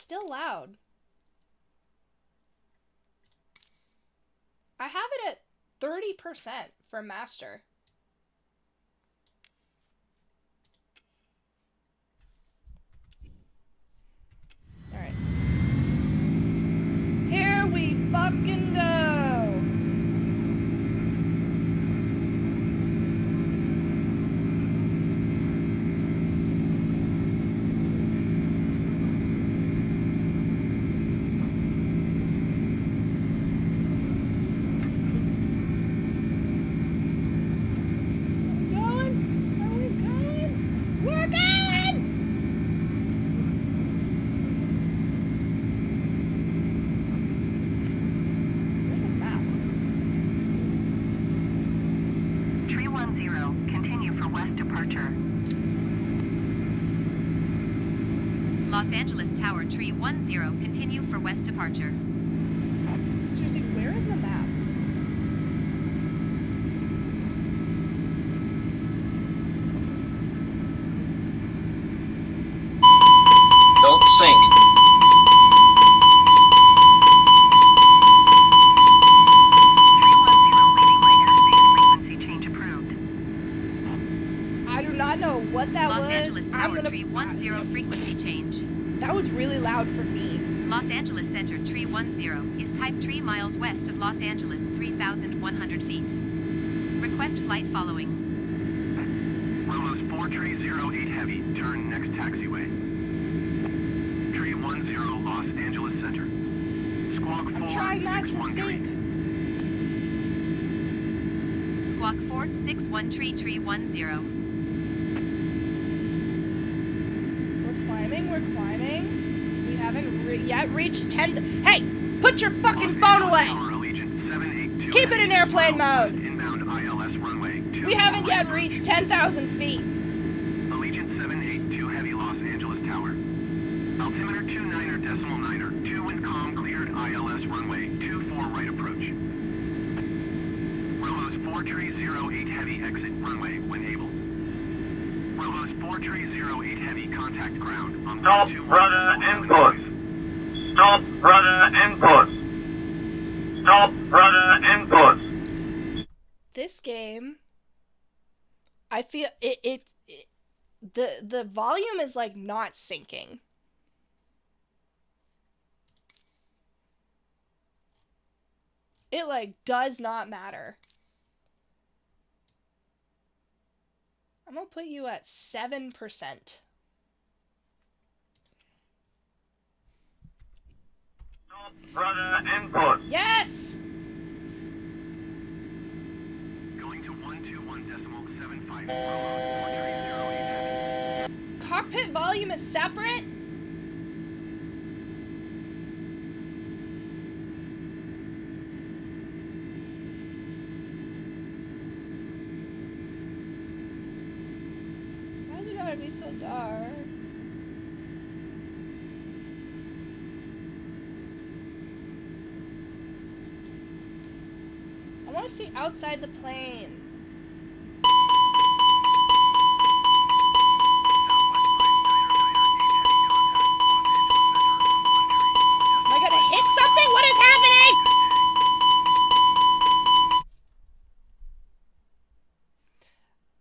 Still loud. I have it at 30% for master. All right. Here we fucking go. Los Angeles Tower, tree 10, continue for west departure. Seriously, where is the map? Don't sink. I do not know what that was. Los Angeles Tower, tree 10, frequency change. That was really loud for me. Los Angeles Center, tree 10, is type 3 miles west of Los Angeles, 3,100 feet. Request flight following. Romos 4308 Heavy, turn next taxiway. Tree 10, Los Angeles Center. Squawk 4, I'm trying not to 613. sink. Squawk 461 tree 10. We're climbing. We haven't yet reached 10. Hey, put your fucking phone away. Keep it in airplane mode. Inbound ILS runway 2. We haven't yet reached 10,000 feet. Allegiant 782 Heavy, Los Angeles Tower. Altimeter 29er decimal niner. 2 wind calm cleared ILS runway 24 right approach. Romos 4308 Heavy, exit runway when able. Romos 4308 Heavy, contact ground on Stop rudder input. Stop rudder input. Stop rudder input. This game, I feel the volume is like not syncing. It like does not matter. I'm gonna put you at 7%. Stop rudder input. Yes! going to 121.75 Romos 4308 Heavy. Cockpit volume is separate? gotta be so dark? I want to see outside the plane. Am I gonna hit something? What is happening?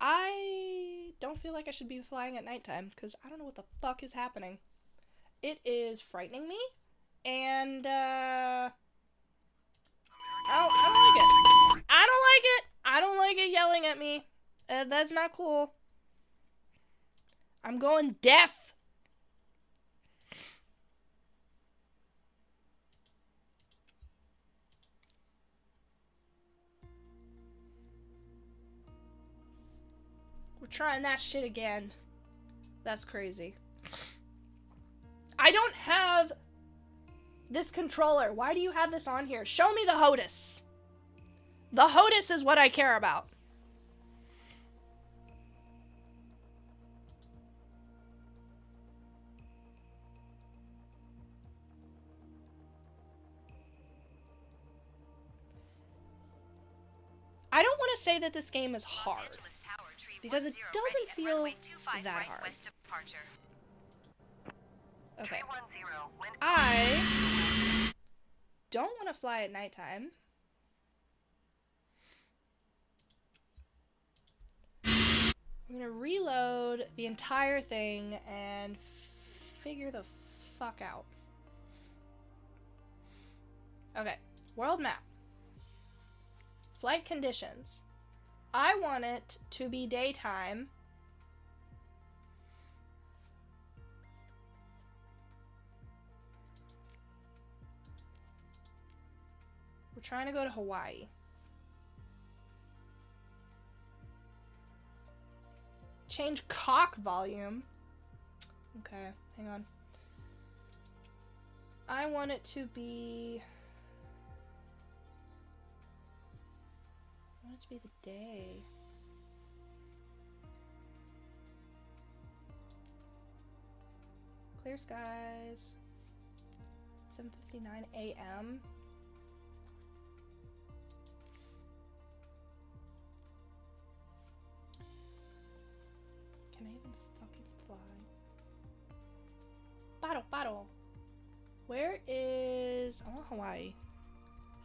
I don't feel like I should be flying at nighttime because I don't know what the fuck is happening. It is frightening me, and I don't like it. I don't like it. I don't like it yelling at me. That's not cool. I'm going deaf. We're trying that shit again. That's crazy. I don't have this controller. Why do you have this on here? Show me the HOTAS. The HOTAS is what I care about. I don't want to say that this game is hard, because it doesn't feel that hard. Okay. I don't want to fly at nighttime. I'm gonna reload the entire thing and figure the fuck out. Okay, world map. Flight conditions. I want it to be daytime. We're trying to go to Hawaii. Change cock volume. Okay, hang on. I want it to be... I want it to be the day. Clear skies. 7:59 a.m. Can I even fucking fly? Bottle. Where is... I want Hawaii.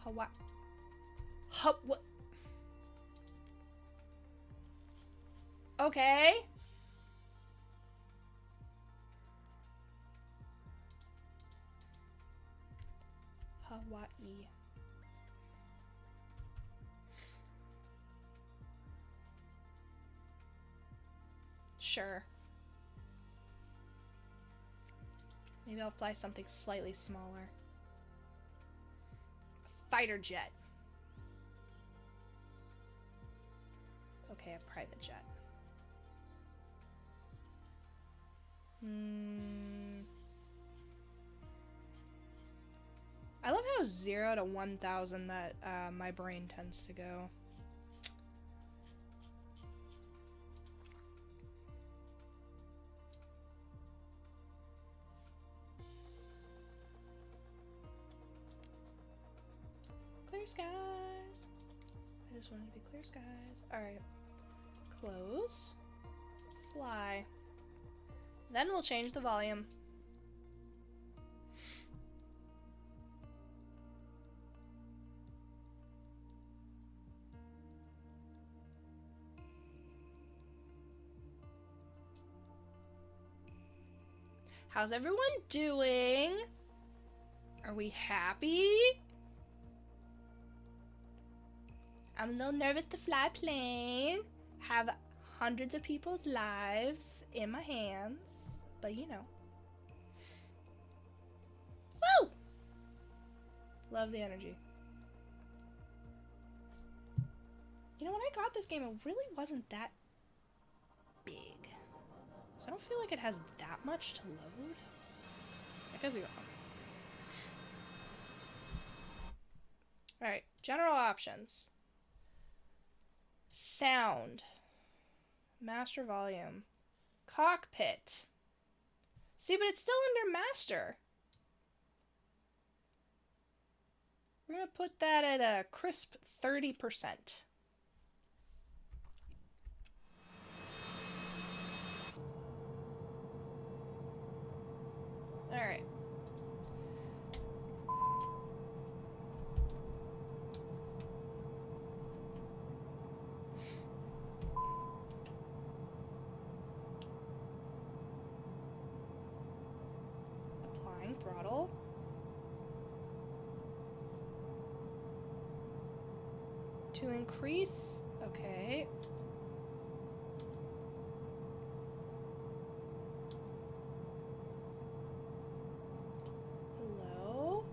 What? Okay. Hawaii. Sure. Maybe I'll fly something slightly smaller. A fighter jet. Okay, a private jet. I love how 0 to 1,000 that my brain tends to go. Clear skies. I just wanted to be clear skies. Alright. Close. Fly. Then we'll change the volume. How's everyone doing? Are we happy? I'm a little nervous to fly a plane. Have hundreds of people's lives in my hands. But you know. Woo! Love the energy. You know, when I got this game, it really wasn't that big. So I don't feel like it has that much to load. I could be wrong. Alright, general options. Sound. Master volume. Cockpit. See, but it's still under master. We're gonna put that at a crisp 30%. All right. Applying throttle. To increase, okay. Hello?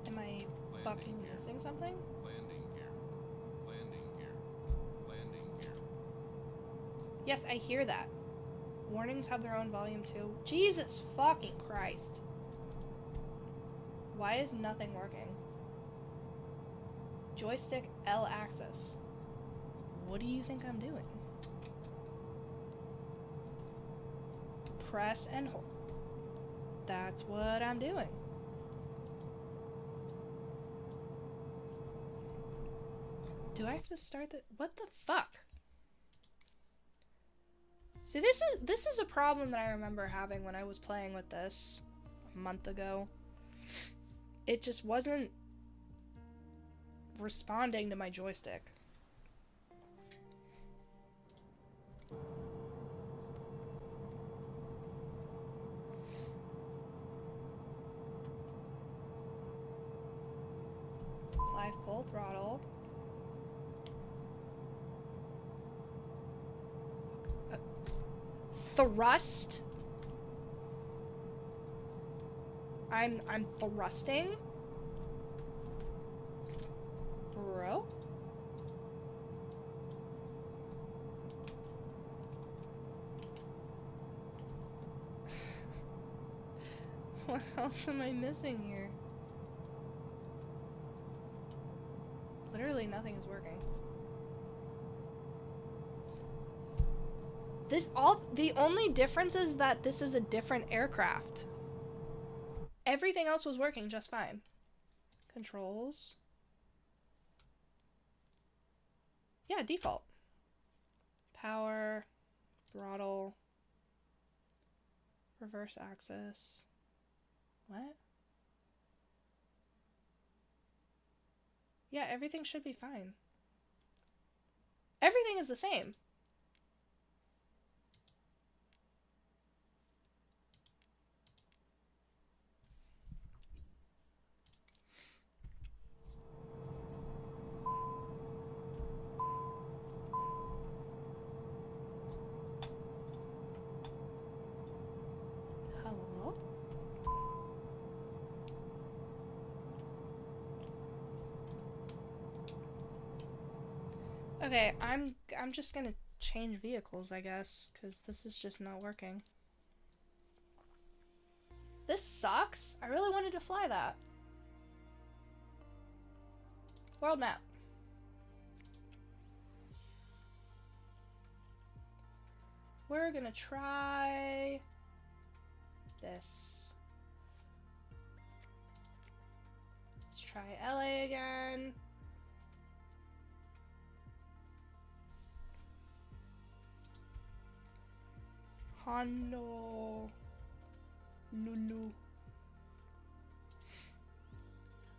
Am I fucking missing something? Landing gear. Landing gear. Landing gear. Yes, I hear that. Warnings have their own volume too. Jesus fucking Christ. Why is nothing working? Joystick L axis. What do you think I'm doing? Press and hold. That's what I'm doing. Do I have to start the— what the fuck? See, this is a problem that I remember having when I was playing with this a month ago. It just wasn't responding to my joystick. Apply full throttle. Thrust. I'm thrusting. Bro. What else am I missing here? Literally nothing is working. The only difference is that this is a different aircraft. Everything else was working just fine. Controls. Yeah, default. Power, throttle, reverse axis. What? Yeah, everything should be fine. Everything is the same. Hello? Okay, I'm just gonna change vehicles, I guess, because this is just not working. This sucks. I really wanted to fly that. World map. We're gonna try this. Let's try LA again. Honolulu.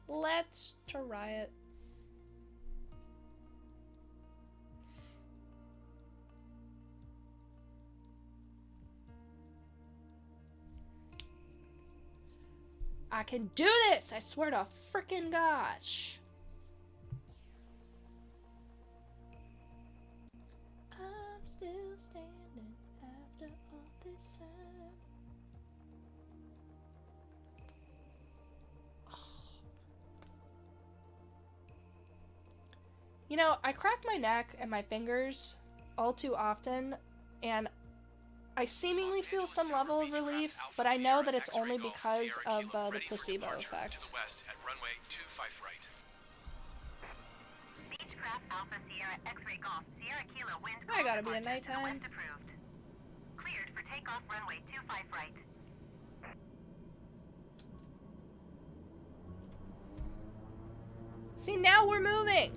Let's try it. I can do this! I swear to frickin' gosh. I'm still standing after all this time. You know, I crack my neck and my fingers all too often, and I seemingly feel some level of relief, but I know that it's only because of the placebo effect. West at runway 25 right. Beechcraft Alpha Sierra X-Ray Golf Sierra Kilo wind I gotta be at departure to the nighttime. west approved. Cleared for takeoff runway 25 right. See, now we're moving.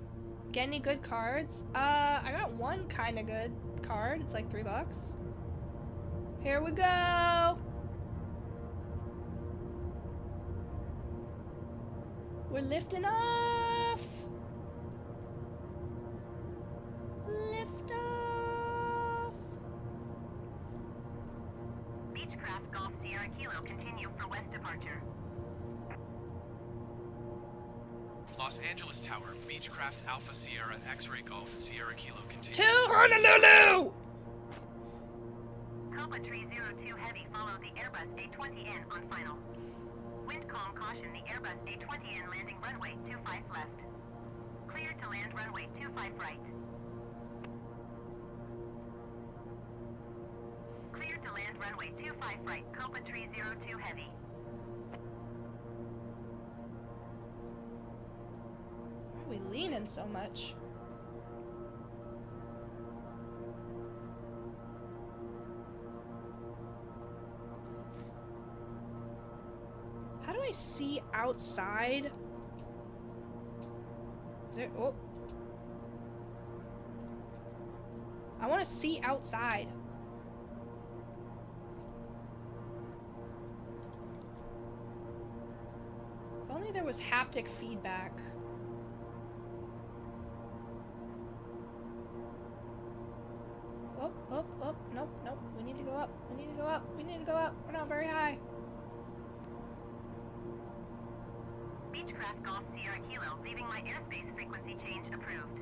Get any good cards? I got one kind of good card. It's like $3. Here we go. We're lifting off. Lift off. Beechcraft Golf Sierra Kilo continue for west departure. Los Angeles Tower, Beechcraft Alpha Sierra X-Ray Golf Sierra Kilo continue. To Honolulu. Copa Tree 02 Heavy follow the Airbus A20N on final. Wind calm caution the Airbus A20N landing runway 25 left. Cleared to land runway 25 right. Cleared to land runway 25 right, Copa Tree 02 Heavy. Why are we leaning so much? How do I see outside? Is there, oh. I want to see outside. If only there was haptic feedback. Oh, oh, oh, nope, nope. We need to go up. We need to go up. We need to go up. We're not very high. Beechcraft Golf Sierra Kilo leaving my airspace frequency change approved.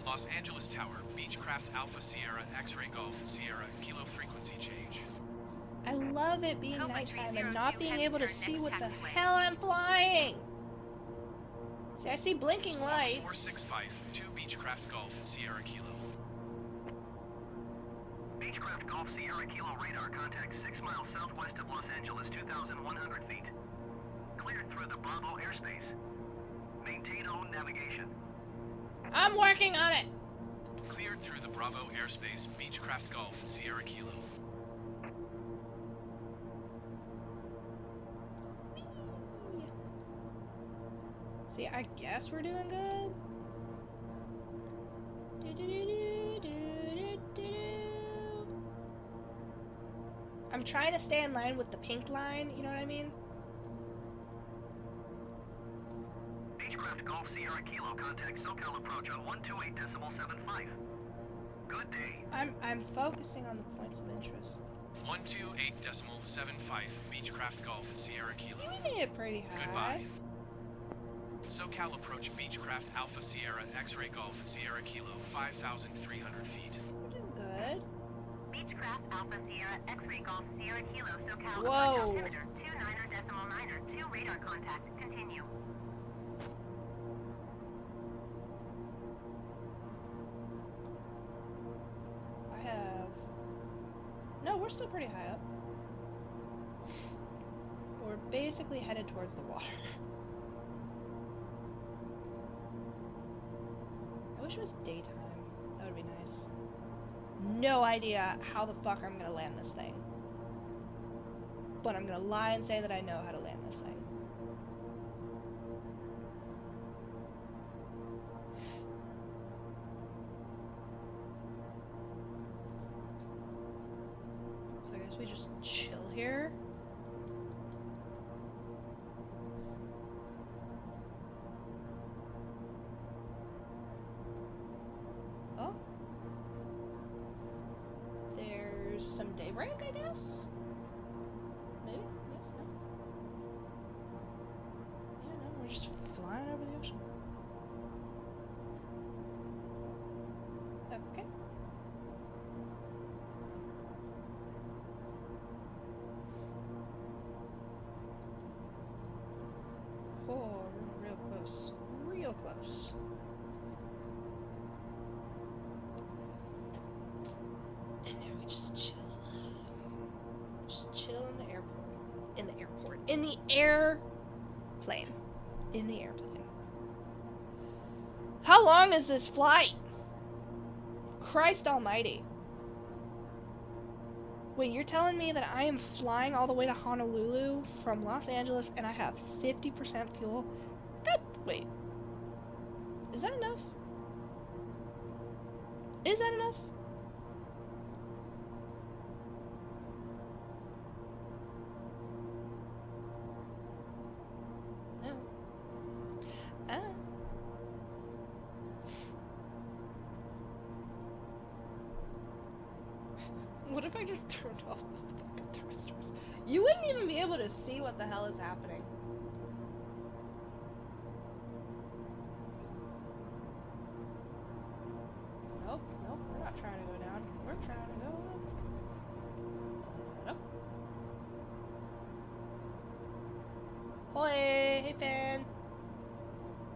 Los Angeles Tower, Beechcraft Alpha Sierra X-Ray Golf Sierra Kilo frequency change. I love it being Copa nighttime 302 and not being heavy able to turn see next what the taxiway. hell I'm flying. See, I see blinking Squawk lights. 465 to Beechcraft Golf Sierra Kilo. Beechcraft Golf Sierra Kilo radar contact 6 miles southwest of Los Angeles, 2,100 feet. Cleared through the Bravo airspace. Maintain own navigation. I'm working on it. Cleared through the Bravo airspace, Beechcraft Golf Sierra Kilo. See, I guess we're doing good. I'm trying to stay in line with the pink line, you know what I mean? Beechcraft Golf Sierra Kilo contact SoCal approach on 128.75. Good day. I'm focusing on the points of interest. 128.75 Beechcraft Golf Sierra See, Kilo. we made it pretty high. Goodbye. SoCal approach Beechcraft Alpha Sierra X-Ray Golf Sierra Kilo 5,300 feet. We're doing good. Beechcraft Alpha Sierra X-Ray Golf Sierra Kilo SoCal Whoa. approach altimeter 29.9 2 radar contact continue. I have... No, we're still pretty high up. We're basically headed towards the water. I wish it was daytime. That would be nice. No idea how the fuck I'm gonna land this thing. But I'm gonna lie and say that I know how to land this thing. So I guess we just chill here. Oh. There's some daybreak, I guess? Maybe? Yes, no? Yeah, no, we're just flying over the ocean. Okay. Oh, we're real close. Real close. Just chill. Just chill in the airport. In the airport. In the airplane. In the airplane. How long is this flight? Christ almighty. Wait, you're telling me that I am flying all the way to Honolulu from Los Angeles and I have 50% fuel? Wait. Is that enough? Is that enough? No. What if I just turned off the fucking thrusters? You wouldn't even be able to see what the hell is happening. Nope, we're not trying to go down. We're trying to go up. Nope. Hey, hey, fan.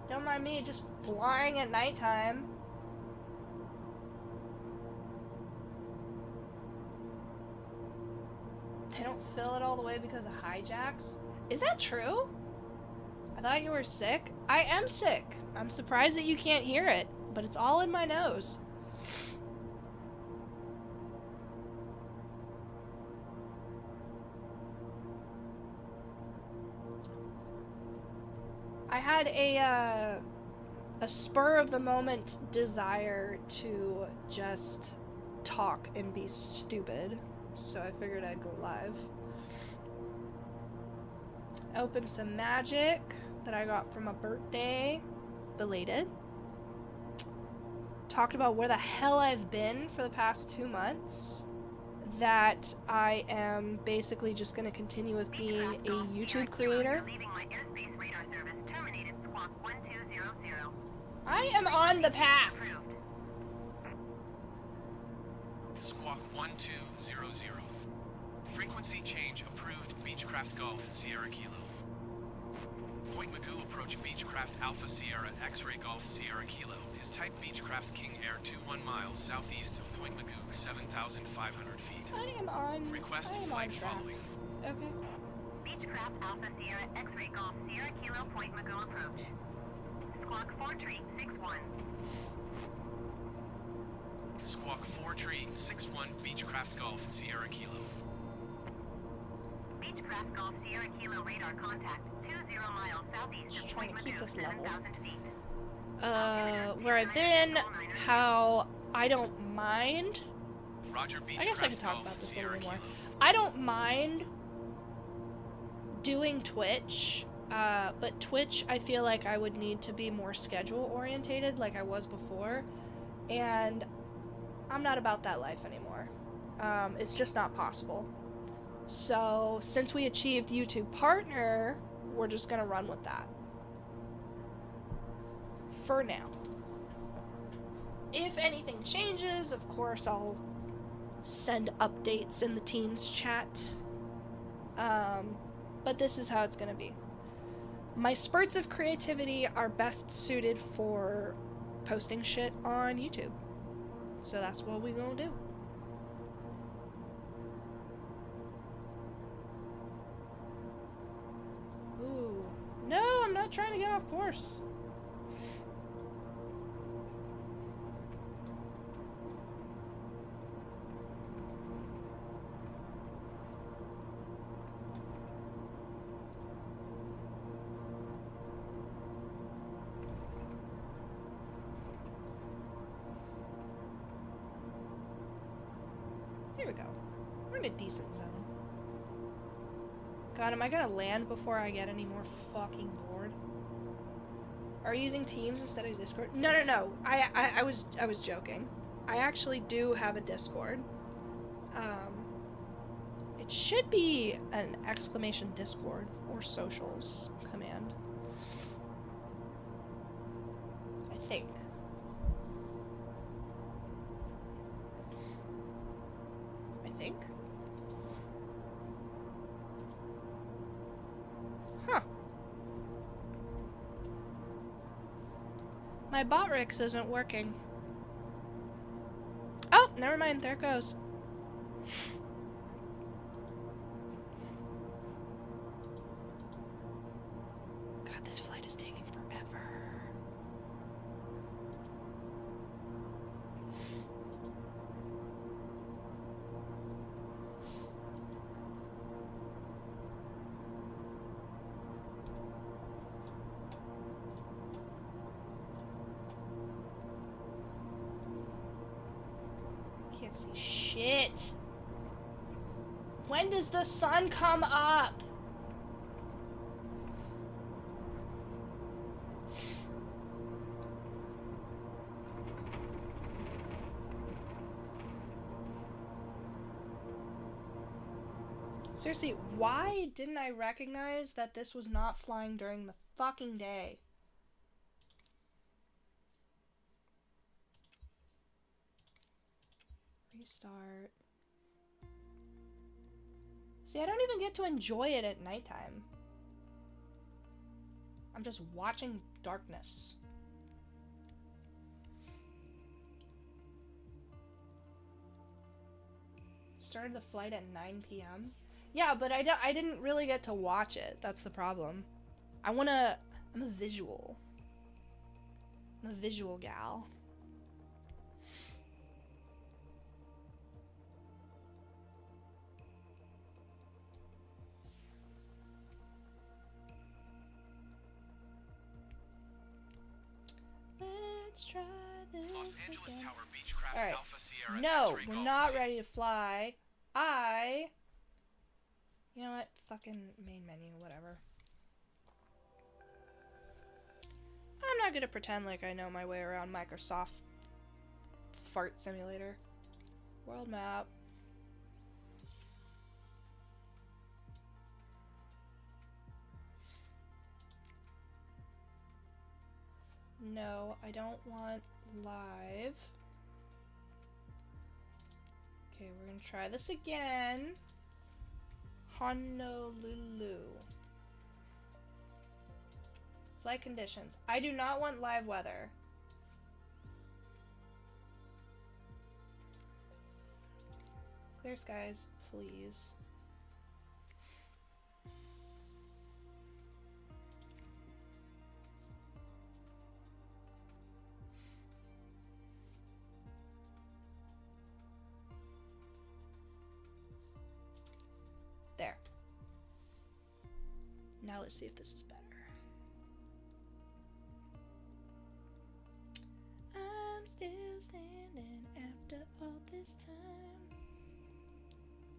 Don't mind me just flying at nighttime. They don't fill it all the way because of hijacks? Is that true? I thought you were sick. I am sick. I'm surprised that you can't hear it, but it's all in my nose. I had a spur of the moment desire to just talk and be stupid. So I figured I'd go live. I opened some magic that I got for my birthday. Belated. Talked about where the hell I've been for the past 2 months. That I am basically just going to continue with being a YouTube creator. I am on the path. Squawk 1200. Frequency change approved Beechcraft Golf Sierra Kilo. Point Magoo approach Beechcraft Alpha Sierra X-Ray Golf Sierra Kilo is type Beechcraft King Air 21 miles southeast of Point Magoo 7,500 feet. I am on. Request I am flight on track. following. Okay. Beechcraft Alpha Sierra X-Ray Golf Sierra Kilo Point Magoo approach. Squawk 4361. Squawk 4361 Beechcraft Golf Sierra Kilo. Beechcraft Golf Sierra Kilo radar contact 20 miles southeast Just of trying Point to keep Magoo, this level. 7,000 feet. Where I've been, how I don't mind. Roger, I guess I could Beechcraft talk Golf about this a Sierra little more. Kilo. I don't mind doing Twitch, but Twitch I feel like I would need to be more schedule orientated like I was before, and I'm not about that life anymore. It's just not possible. So since we achieved YouTube Partner, we're just gonna run with that for now. If anything changes, of course I'll send updates in the teams chat. But this is how it's gonna be. My spurts of creativity are best suited for posting shit on YouTube. So that's what we gonna do. Ooh. No, I'm not trying to get off course. Here we go. We're in a decent zone. God, am I gonna land before I get any more fucking bored? Are you using Teams instead of Discord? No. I was joking. I actually do have a Discord. It should be an exclamation Discord or socials command. I think. Huh. My Botrix isn't working. Oh, never mind. There it goes. God, this flight is taking forever. Can't see shit. When does the sun come up? Seriously, why didn't I recognize that this was not flying during the fucking day? Restart. See, I don't even get to enjoy it at nighttime. I'm just watching darkness. Started the flight at 9 p.m. Yeah, but I didn't really get to watch it. That's the problem. I'm a visual. I'm a visual gal. Let's try this Los Angeles again. Tower, Beechcraft, Alright. Alpha Sierra, No, X-Ray we're Golf, not Sierra- ready to fly. You know what? Fucking main menu, whatever. I'm not gonna pretend like I know my way around Microsoft Fart Simulator. World map. No, I don't want live. Okay, we're gonna try this again. Honolulu. Flight conditions. I do not want live weather. Clear skies, please. There. Now let's see if this is better. I'm still standing after all this time,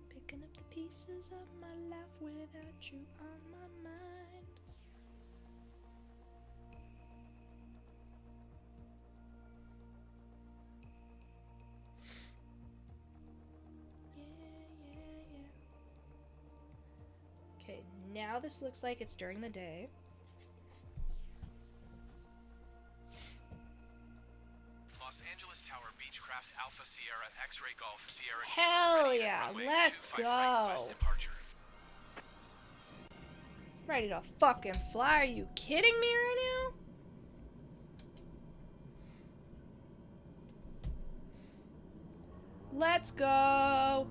picking up the pieces of my life without you on my mind. Yeah. Okay, now this looks like it's during the day. Los Angeles Tower, Beechcraft, Alpha Sierra, X-Ray Golf, Sierra. Hell ready at yeah, runway let's 25 right, west go. departure. Ready to fucking fly? Are you kidding me right now? Let's go.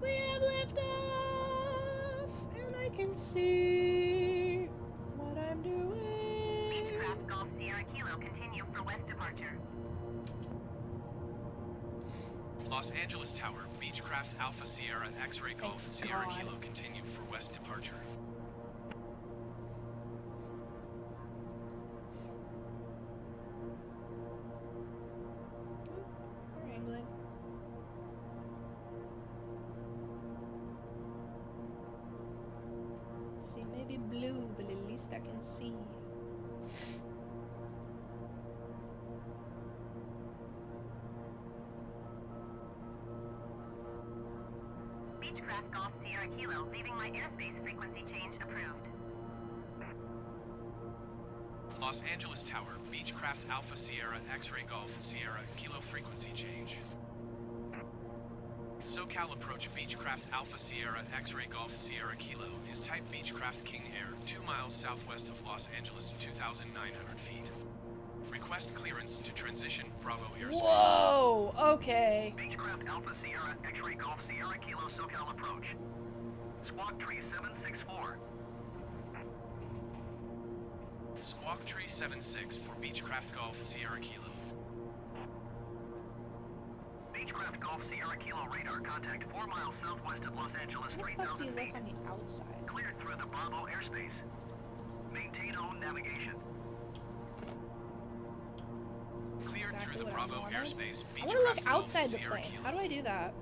We have liftoff, and I can see what I'm doing. Beechcraft Golf Sierra Kilo, continue for west departure. Los Angeles Tower, Beechcraft, Alpha Sierra, X-Ray Golf, Sierra God. Kilo, continue for west departure. We're angling. See, maybe blue, but at least I can see. Beechcraft Golf Sierra Kilo, leaving my airspace frequency change approved. Los Angeles Tower, Beechcraft, Alpha Sierra, X-Ray Golf, Sierra Kilo, frequency change. SoCal approach Beechcraft Alpha Sierra X-Ray Golf Sierra Kilo is type Beechcraft King Air, 2 miles southwest of Los Angeles, 2,900 feet. Request clearance to transition Bravo airspace. Whoa, okay. Beechcraft Alpha Sierra X-Ray Golf Sierra Kilo SoCal approach. Squawk Tree 764. Squawk Tree 76 for Beechcraft Golf Sierra Kilo. Beechcraft Golf Sierra Kilo radar contact 4 miles southwest of Los Angeles, What the fuck do you 3,000 look feet. on the outside? Cleared through the Bravo airspace. Maintain own navigation. Cleared Exactly through the what I Bravo wanted. airspace. I want to look Beechcraft Golf outside the Sierra plane. Kilo. How do I do that?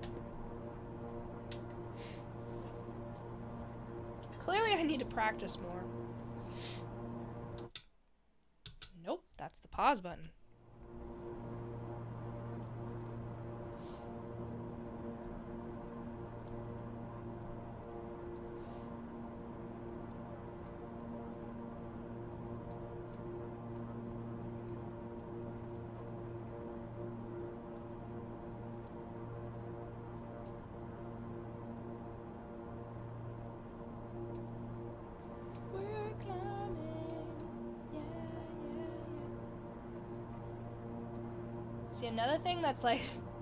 Clearly I need to practice more. Nope, that's the pause button. We're climbing. Yeah, yeah, yeah. See, another thing that's like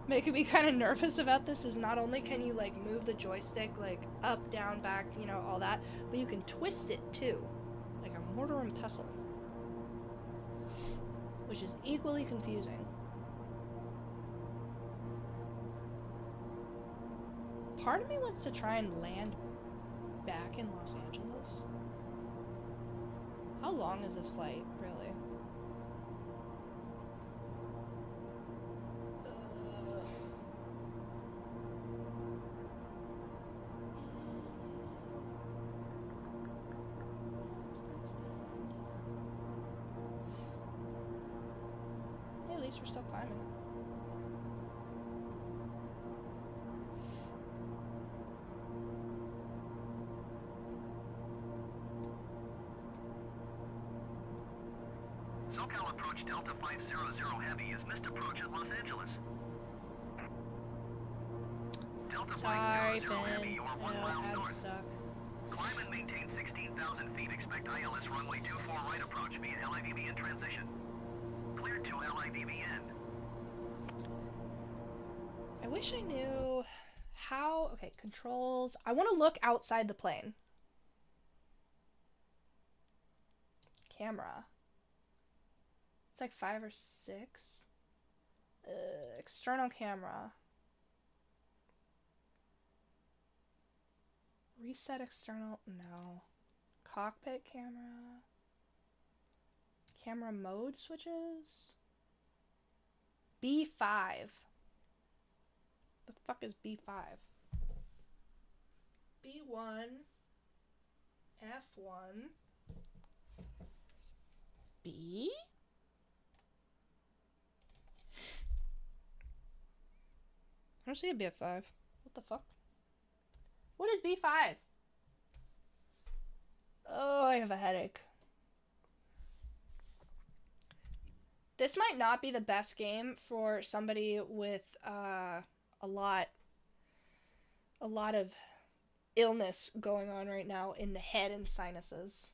making me kind of nervous about this is not only can you like move the joystick like up, down, back, you know, all that, but you can twist it too, like a mortar and pestle, which is equally confusing. Part of me wants to try and land back in Los Angeles. How long is this flight, really? Hey, at least we're still climbing. SoCal approach Delta 500 Heavy is missed approach at Los Angeles. Delta Sorry, 500 Ben. Heavy, you are 1 I know, mile ads north. suck. Climb and maintain 16,000 feet. Expect ILS runway 24 right approach via LIVB in transition. Cleared to LIVBN. I wish I knew how. Okay, controls. I want to look outside the plane. Camera. It's like 5 or 6. External camera. Reset external. No. Cockpit camera. Camera mode switches. B5. The fuck is B5? B1. F1. B? I don't see a B5. What the fuck? What is B5? Oh, I have a headache. This might not be the best game for somebody with a lot of illness going on right now in the head and sinuses.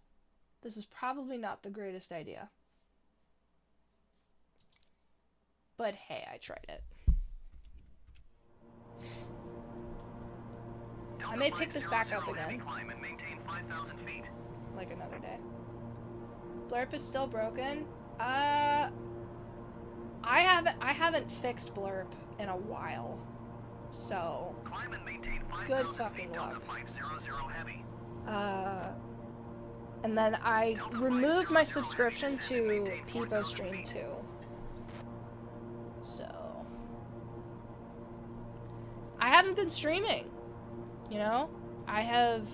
This is probably not the greatest idea. But hey, I tried it. I may pick this back up again. Climb and maintain 5,000 feet. Like another day. Blurp is still broken. I haven't fixed Blurp in a while. So Climb and maintain 5,000 good feet. fucking Delta luck. 500 Heavy. And then I removed my subscription to Peepo Stream 2. So I haven't been streaming. You know? I have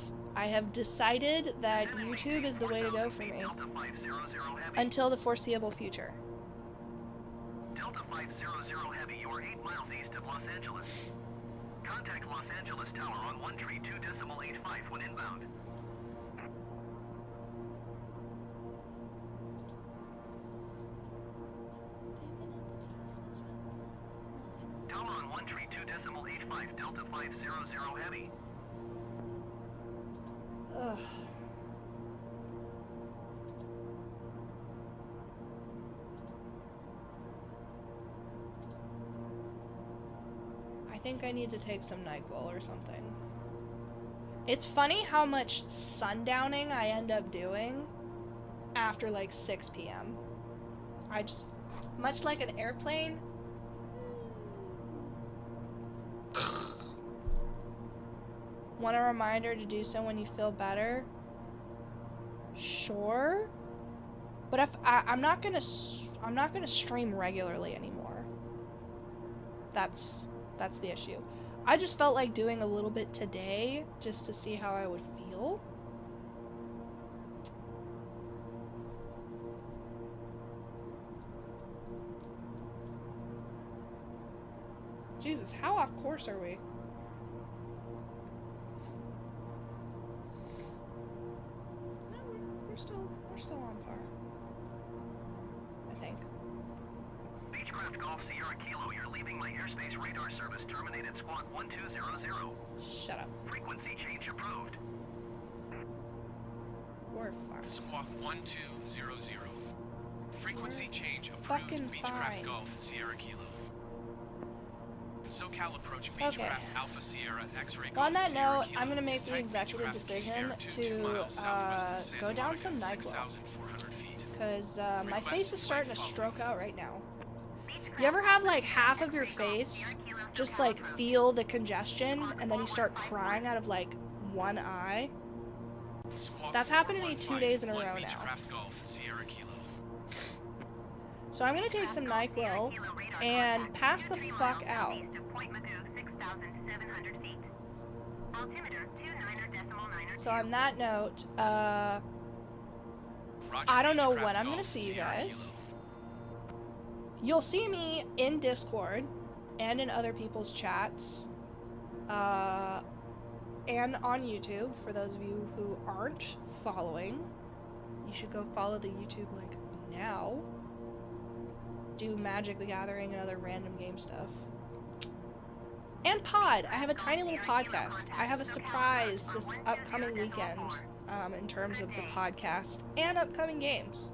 decided that YouTube is the way to go for me Delta 500 Heavy. until the foreseeable future. Delta 500 Heavy, you are 8 miles east of Los Angeles. Contact Los Angeles Tower on 132.85 when inbound. Tower on 132.85 Delta 500 Heavy. Ugh. I think I need to take some NyQuil or something. It's funny how much sundowning I end up doing after like 6 p.m. I just, much like an airplane. Want a reminder to do so when you feel better? Sure. But if I'm not gonna stream regularly anymore. That's the issue. I just felt like doing a little bit today just to see how I would feel. Jesus, how off course are we? No, we're still on par. I think. Beechcraft Golf Sierra Kilo, you're leaving my airspace radar service terminated squawk 1200. Shut up. Frequency change approved. We're fine. Squawk 1200. Frequency change approved. Fucking Beechcraft fine. Golf Sierra Kilo. SoCal approach Okay. Beechcraft Alpha Sierra X-ray Well, on Golf that Sierra note, Kilo I'm gonna make is the type executive Beechcraft decision King Air to 2 miles southwest of Santa go down Monica, some NyQuil. 6,400 feet. Because my Request face is starting to flight stroke out right now. You ever have like half of your face just like feel the congestion and then you start crying out of like one eye? Squawk That's happened to me 415, 2 days in a one row now. Beechcraft Golf Sierra Kilo. So I'm gonna take some NyQuil and pass the fuck out. East of Point Magoo, 6,700 feet. Altimeter 29.9. So on that note, Roger, I don't know Beechcraft when I'm gonna Golf see you Sierra guys. Kilo. You'll see me in Discord and in other people's chats, and on YouTube. For those of you who aren't following, you should go follow the YouTube like now. Do Magic the Gathering and other random game stuff. And pod. I have a tiny little podcast. I have a surprise this upcoming weekend in terms of the podcast and upcoming games.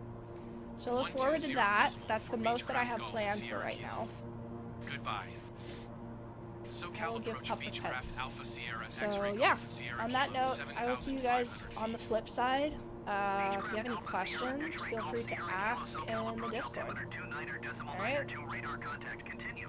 So look forward to that. That's the most that I have planned for right now. Goodbye. I SoCal will give approach Pup the Beechcraft pets. Alpha Sierra So X-ray yeah, Golf Sierra on that Kilo, note, I will see you guys on the flip side. If you have any questions, feel free to ask in the Discord. Altimeter 29.9 Alright? radar contact continue.